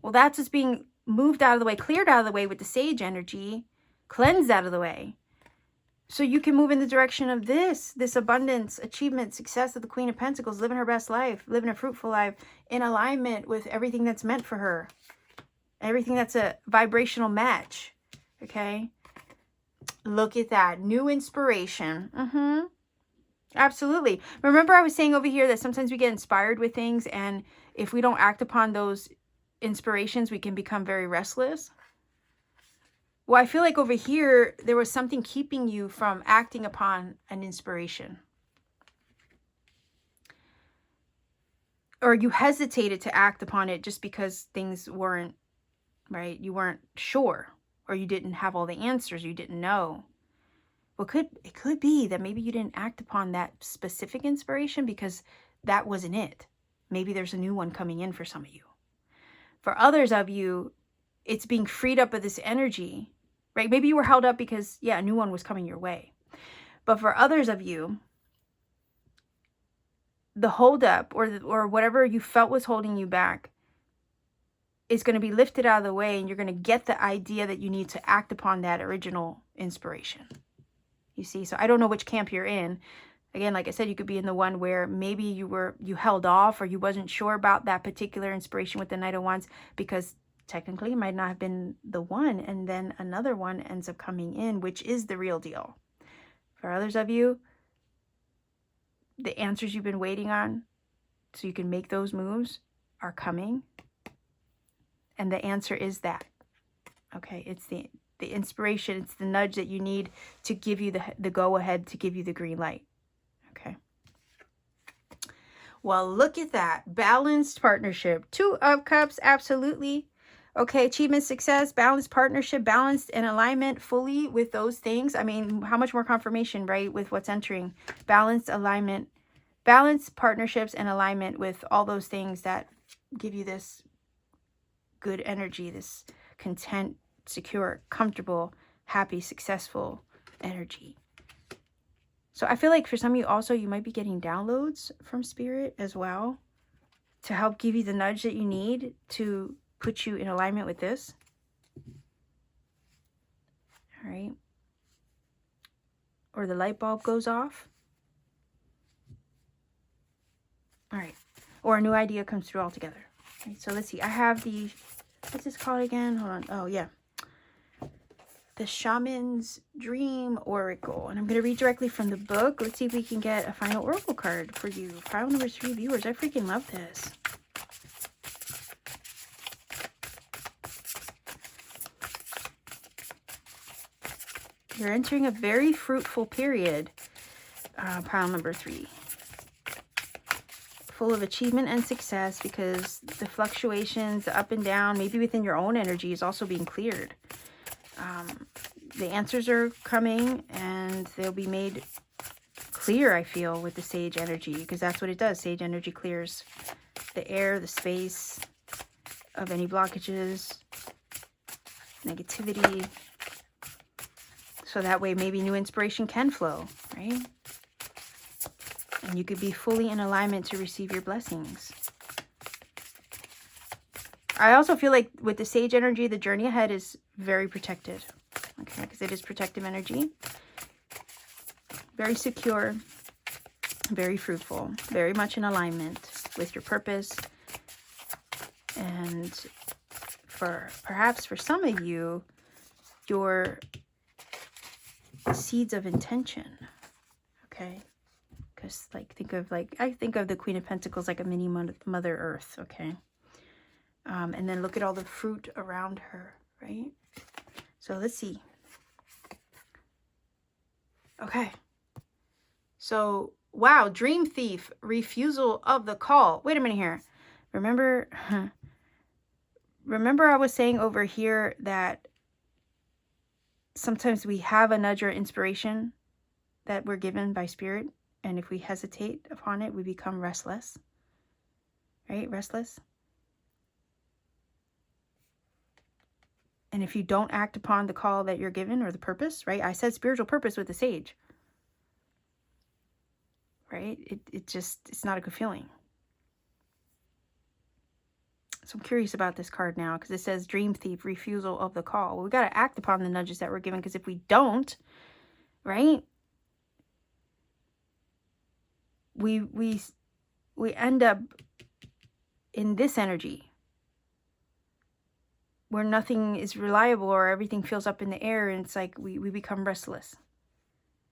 A: Well, that's what's being moved out of the way, cleared out of the way with the Sage energy, cleansed out of the way. So you can move in the direction of this abundance, achievement, success of the Queen of Pentacles, living her best life, living a fruitful life in alignment with everything that's meant for her. Everything that's a vibrational match. Okay? Look at that. New inspiration. Absolutely. Remember I was saying over here that sometimes we get inspired with things, and if we don't act upon those inspirations, we can become very restless. Well, I feel like over here, there was something keeping you from acting upon an inspiration. Or you hesitated to act upon it just because things weren't, right? You weren't sure, or you didn't have all the answers, you didn't know. Well, it could be that maybe you didn't act upon that specific inspiration because that wasn't it. Maybe there's a new one coming in for some of you. For others of you, it's being freed up of this energy, right? Maybe you were held up because, yeah, a new one was coming your way. But for others of you, the holdup or whatever you felt was holding you back is going to be lifted out of the way, and you're going to get the idea that you need to act upon that original inspiration. You see? So I don't know which camp you're in. Again, like I said, you could be in the one where maybe you held off or you wasn't sure about that particular inspiration with the Knight of Wands because technically it might not have been the one, and then another one ends up coming in, which is the real deal. For others of you, the answers you've been waiting on so you can make those moves are coming. And the answer is that. Okay, it's the inspiration, it's the nudge that you need to give you the go-ahead, to give you the green light. Okay. Well, look at that. Balanced partnership. 2 of Cups, absolutely. Okay, achievement, success, balanced partnership, balanced in alignment fully with those things. I mean, how much more confirmation, right, with what's entering? Balanced alignment, balanced partnerships and alignment with all those things that give you this good energy, this content, secure, comfortable, happy, successful energy. So I feel like for some of you also, you might be getting downloads from Spirit as well to help give you the nudge that you need to put you in alignment with this. All right. Or the light bulb goes off. All right. Or a new idea comes through altogether. All right, so let's see. I have the, what's this called again? Hold on. Oh, yeah. The Shaman's Dream Oracle. And I'm going to read directly from the book. Let's see if we can get a final oracle card for you. Pile number 3 viewers. I freaking love this. You're entering a very fruitful period. Pile number 3. Full of achievement and success, because the fluctuations, the up and down, maybe within your own energy, is also being cleared. The answers are coming and they'll be made clear, I feel, with the sage energy, because that's what it does. Sage energy clears the air, the space of any blockages, negativity. So that way maybe new inspiration can flow, right? And you could be fully in alignment to receive your blessings. I also feel like with the sage energy, the journey ahead is very protected. Okay, because it is protective energy. Very secure, very fruitful, very much in alignment with your purpose. And perhaps for some of you, your seeds of intention. Okay. Because I think of the Queen of Pentacles like a mini Mother Earth. Okay. And then look at all the fruit around her, right? So let's see. Okay. So, wow, Dream Thief, refusal of the call. Wait a minute here. Remember I was saying over here that sometimes we have a nudge or inspiration that we're given by Spirit. And if we hesitate upon it, we become restless. Right? Restless. And if you don't act upon the call that you're given or the purpose, right? I said spiritual purpose with the sage. Right? It's not a good feeling. So I'm curious about this card now, because it says Dream Thief, refusal of the call. Well, we got to act upon the nudges that we're given, because if we don't, right? We end up in this energy where nothing is reliable, or everything feels up in the air, and it's like we become restless.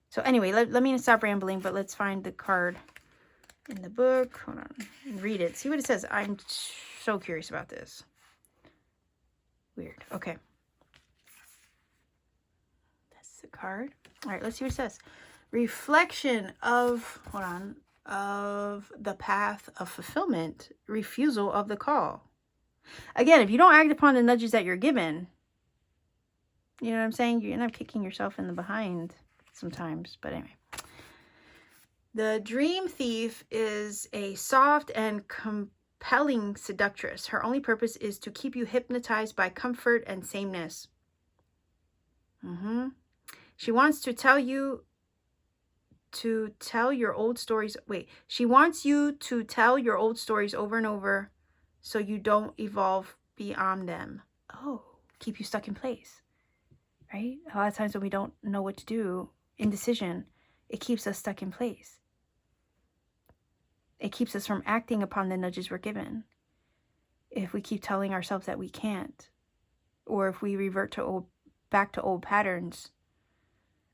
A: So anyway, let me stop rambling, but let's find the card in the book. Hold on, and read it. See what it says. I'm so curious about this. Weird. Okay. That's the card. All right, let's see what it says. Reflection of, of the path of fulfillment, refusal of the call. Again, if you don't act upon the nudges that you're given, you know what I'm saying? You end up kicking yourself in the behind sometimes. But anyway. The Dream Thief is a soft and compelling seductress. Her only purpose is to keep you hypnotized by comfort and sameness. She wants to tell you to tell your old stories. She wants you to tell your old stories over and over, so you don't evolve beyond them. Oh, keep you stuck in place, right? A lot of times when we don't know what to do, indecision, it keeps us stuck in place. It keeps us from acting upon the nudges we're given. if we keep telling ourselves that we can't, or if we revert to back to old patterns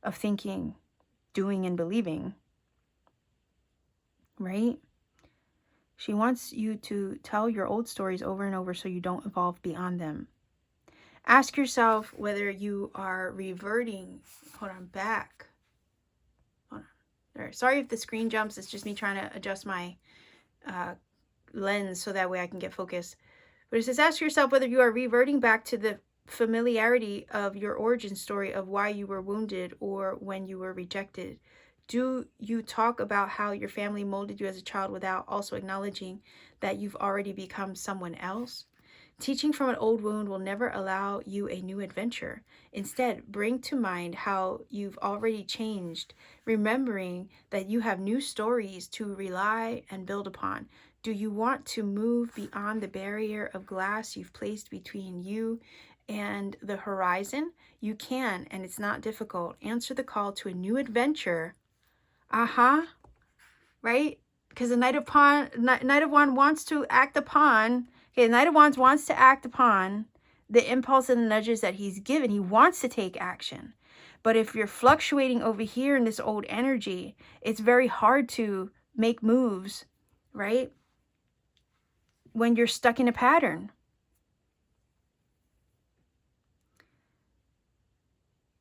A: of thinking, doing, and believing, right? She wants you to tell your old stories over and over so you don't evolve beyond them. Ask yourself whether you are reverting, back. Hold on. There. Sorry if the screen jumps. It's just me trying to adjust my lens so that way I can get focused. But it says, ask yourself whether you are reverting back to the familiarity of your origin story of why you were wounded or when you were rejected. Do you talk about how your family molded you as a child without also acknowledging that you've already become someone else? Teaching from an old wound will never allow you a new adventure. Instead, bring to mind how you've already changed, remembering that you have new stories to rely and build upon. Do you want to move beyond the barrier of glass you've placed between you and the horizon? You can, and it's not difficult. Answer the call to a new adventure. Right? Because the Knight of Wands wants to act upon. Okay, the Knight of Wands wants to act upon the impulse and the nudges that he's given. He wants to take action. But if you're fluctuating over here in this old energy, it's very hard to make moves, right? When you're stuck in a pattern.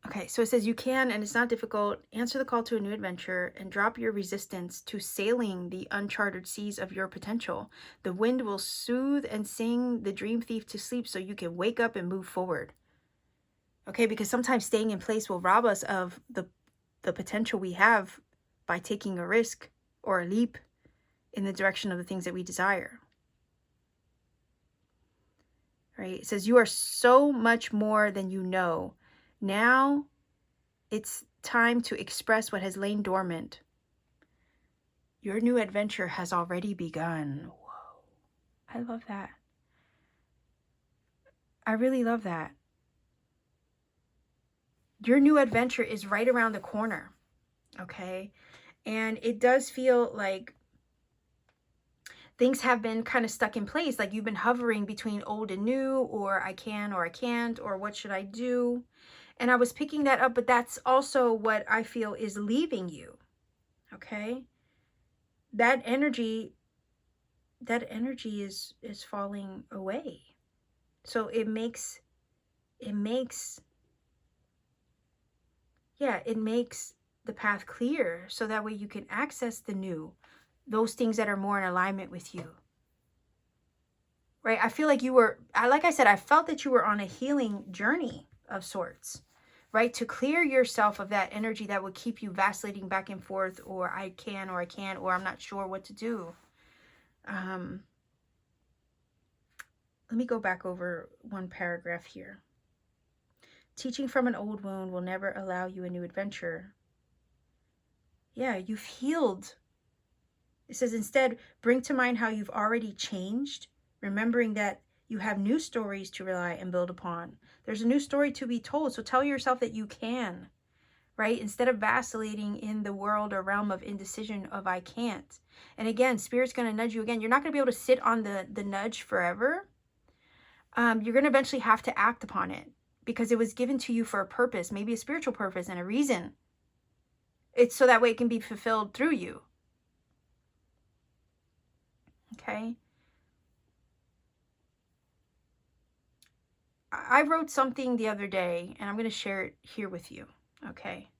A: Okay, so it says you can, and it's not difficult, answer the call to a new adventure and drop your resistance to sailing the uncharted seas of your potential. The wind will soothe and sing the dream thief to sleep so you can wake up and move forward. Okay, because sometimes staying in place will rob us of the potential we have by taking a risk or a leap in the direction of the things that we desire. Right? It says you are so much more than you know. Now it's time to express what has lain dormant. Your new adventure has already begun. Whoa. I love that. I really love that. Your new adventure is right around the corner. Okay? And it does feel like things have been kind of stuck in place. Like you've been hovering between old and new, or I can or I can't, or what should I do? And I was picking that up, but that's also what I feel is leaving you. Okay? That energy is falling away. So it makes the path clear so that way you can access the new, those things that are more in alignment with you. Right? I feel like like I said, I felt that you were on a healing journey of sorts. Right? To clear yourself of that energy that would keep you vacillating back and forth, or I can or I can't, or I'm not sure what to do. Let me go back over one paragraph here. Teaching from an old wound will never allow you a new adventure. Yeah, you've healed. It says instead, bring to mind how you've already changed, remembering that you have new stories to rely and build upon. There's a new story to be told, so tell yourself that you can, right? Instead of vacillating in the world or realm of indecision of I can't. And again, Spirit's going to nudge you again. You're not going to be able to sit on the nudge forever. You're going to eventually have to act upon it because it was given to you for a purpose, maybe a spiritual purpose and a reason. It's so that way it can be fulfilled through you. Okay? I wrote something the other day, and I'm going to share it here with you. Okay?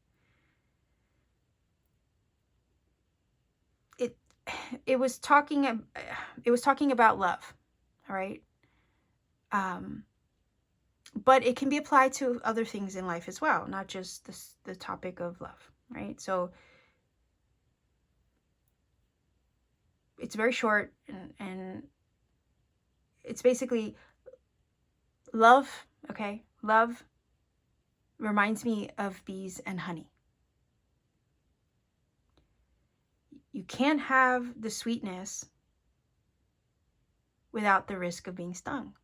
A: It was talking about love. All right? But it can be applied to other things in life as well, not just the topic of love, right? So it's very short, and it's basically love, okay? Love reminds me of bees and honey. You can't have the sweetness without the risk of being stung.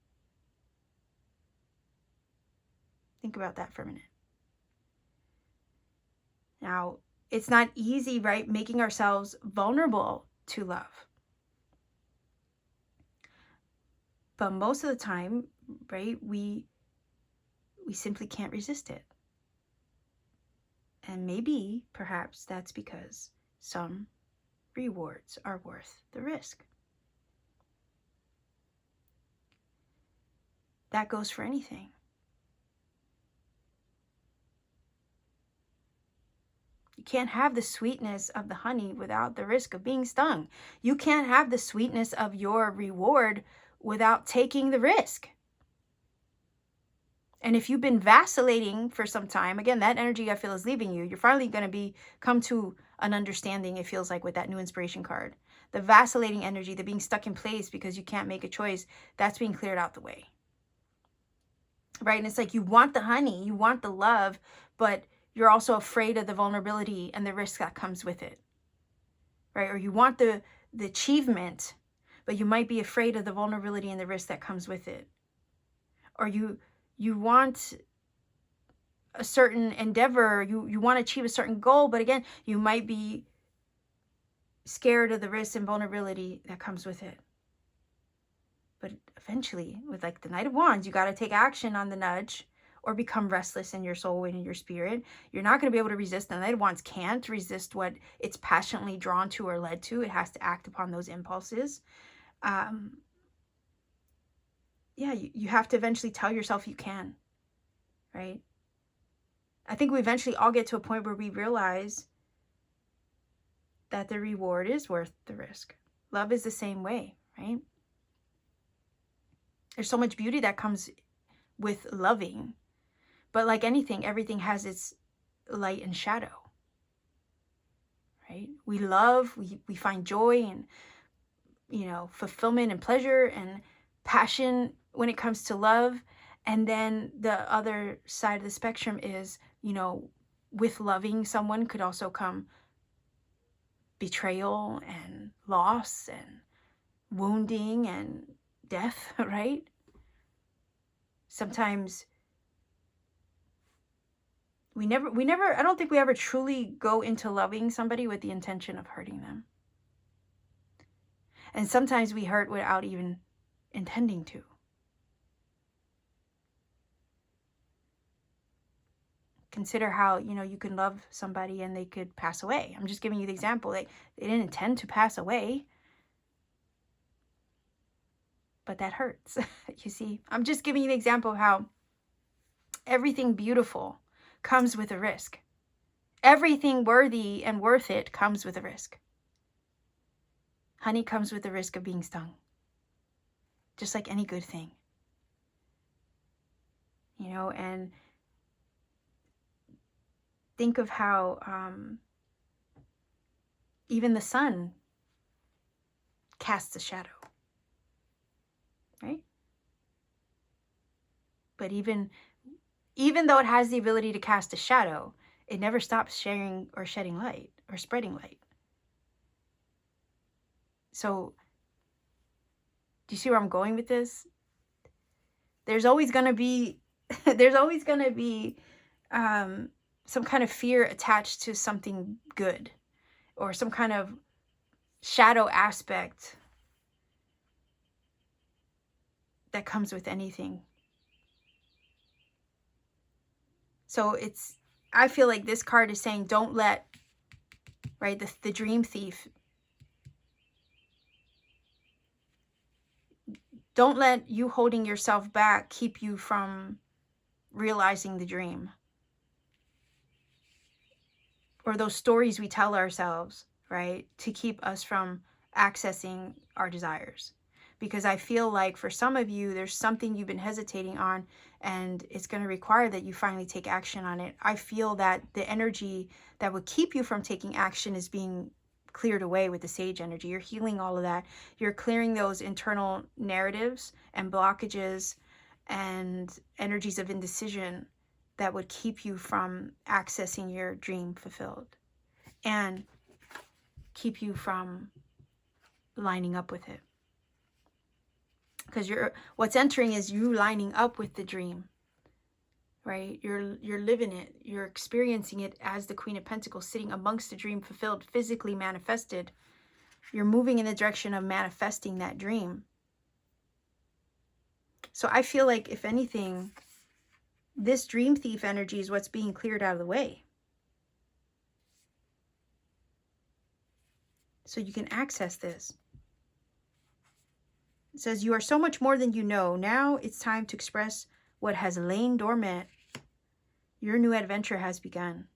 A: Think about that for a minute. Now, it's not easy, right? Making ourselves vulnerable to love. But most of the time, right, we simply can't resist it. And maybe, perhaps, that's because some rewards are worth the risk. That goes for anything. You can't have the sweetness of the honey without the risk of being stung. You can't have the sweetness of your reward without taking the risk. And if you've been vacillating for some time, again, that energy I feel is leaving you. You're finally going to come to an understanding, it feels like, with that new inspiration card. The vacillating energy, the being stuck in place because you can't make a choice, that's being cleared out the way. Right? And it's like you want the honey, you want the love, but you're also afraid of the vulnerability and the risk that comes with it. Right? Or you want the achievement, but you might be afraid of the vulnerability and the risk that comes with it. Or you want a certain endeavor, you want to achieve a certain goal, but again, you might be scared of the risk and vulnerability that comes with it. But eventually, with like the Knight of Wands, you got to take action on the nudge or become restless in your soul and in your spirit. You're not going to be able to resist. The Knight of Wands can't resist what it's passionately drawn to or led to. It has to act upon those impulses. You have to eventually tell yourself you can, right? I think we eventually all get to a point where we realize that the reward is worth the risk. Love is the same way, right? There's so much beauty that comes with loving. But like anything, everything has its light and shadow, right? We love, we find joy and, fulfillment and pleasure and passion when it comes to love. And then the other side of the spectrum is, with loving someone could also come betrayal and loss and wounding and death, right? Sometimes we never, I don't think we ever truly go into loving somebody with the intention of hurting them. And sometimes we hurt without even intending to. Consider how, you can love somebody and they could pass away. I'm just giving you the example. They didn't intend to pass away. But that hurts. You see, I'm just giving you the example of how everything beautiful comes with a risk. Everything worthy and worth it comes with a risk. Honey comes with the risk of being stung. Just like any good thing. And think of how even the sun casts a shadow. Right? But even though it has the ability to cast a shadow, it never stops sharing or shedding light or spreading light. So, do you see where I'm going with this? There's always going to be some kind of fear attached to something good or some kind of shadow aspect that comes with anything. So I feel like this card is saying, don't let, right, the dream thief, don't let you holding yourself back keep you from realizing the dream. Or those stories we tell ourselves, right, to keep us from accessing our desires. Because I feel like for some of you, there's something you've been hesitating on and it's going to require that you finally take action on it. I feel that the energy that would keep you from taking action is being cleared away with the sage energy. You're healing all of that. You're clearing those internal narratives and blockages and energies of indecision that would keep you from accessing your dream fulfilled and keep you from lining up with it. Because what's entering is you lining up with the dream, right? You're living it. You're experiencing it as the Queen of Pentacles sitting amongst the dream fulfilled, physically manifested. You're moving in the direction of manifesting that dream. So I feel like, if anything, this dream thief energy is what's being cleared out of the way, so you can access this. It says, you are so much more than you know. Now it's time to express what has lain dormant. Your new adventure has begun.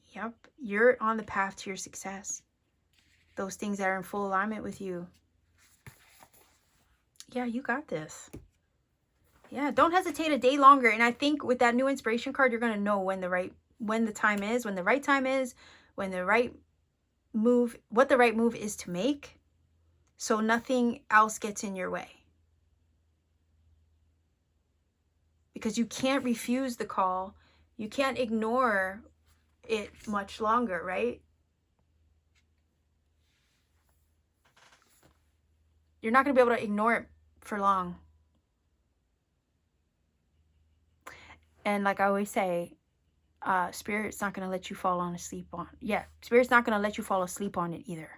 A: Yep, you're on the path to your success. Those things that are in full alignment with you. Yeah, you got this. Yeah, don't hesitate a day longer. And I think with that new inspiration card, you're going to know when the right time is, when the right time is, when the right move, what the right move is to make, so nothing else gets in your way. Because you can't refuse the call. You can't ignore it much longer, right? You're not going to be able to ignore it for long. And like I always say, Spirit's not going to let you fall asleep on. Yeah, Spirit's not going to let you fall asleep on it either.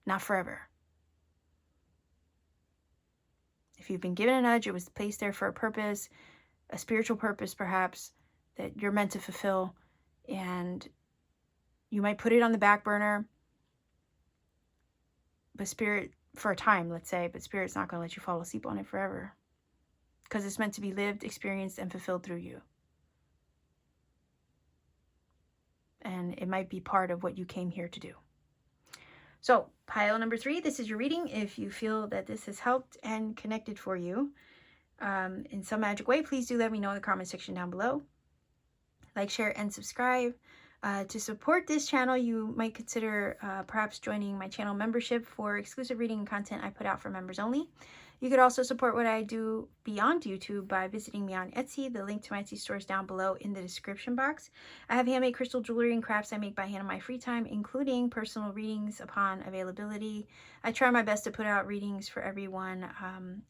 A: Not forever. If you've been given a nudge, it was placed there for a purpose, a spiritual purpose perhaps, that you're meant to fulfill. And you might put it on the back burner, but Spirit, for a time, let's say, but Spirit's not going to let you fall asleep on it forever. Because it's meant to be lived, experienced, and fulfilled through you. And it might be part of what you came here to do. So, pile number 3, this is your reading. If you feel that this has helped and connected for you in some magic way, please do let me know in the comment section down below. Like, share, and subscribe. To support this channel, you might consider perhaps joining my channel membership for exclusive reading and content I put out for members only. You could also support what I do beyond YouTube by visiting me on Etsy. The link to my Etsy store is down below in the description box. I have handmade crystal jewelry and crafts I make by hand in my free time, including personal readings upon availability. I try my best to put out readings for everyone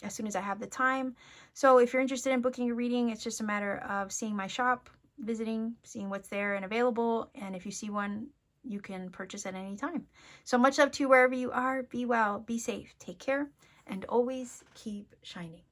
A: as soon as I have the time. So if you're interested in booking a reading, it's just a matter of seeing my shop, visiting, seeing what's there and available. And if you see one, you can purchase at any time. So much love to you wherever you are. Be well, be safe, take care, and always keep shining.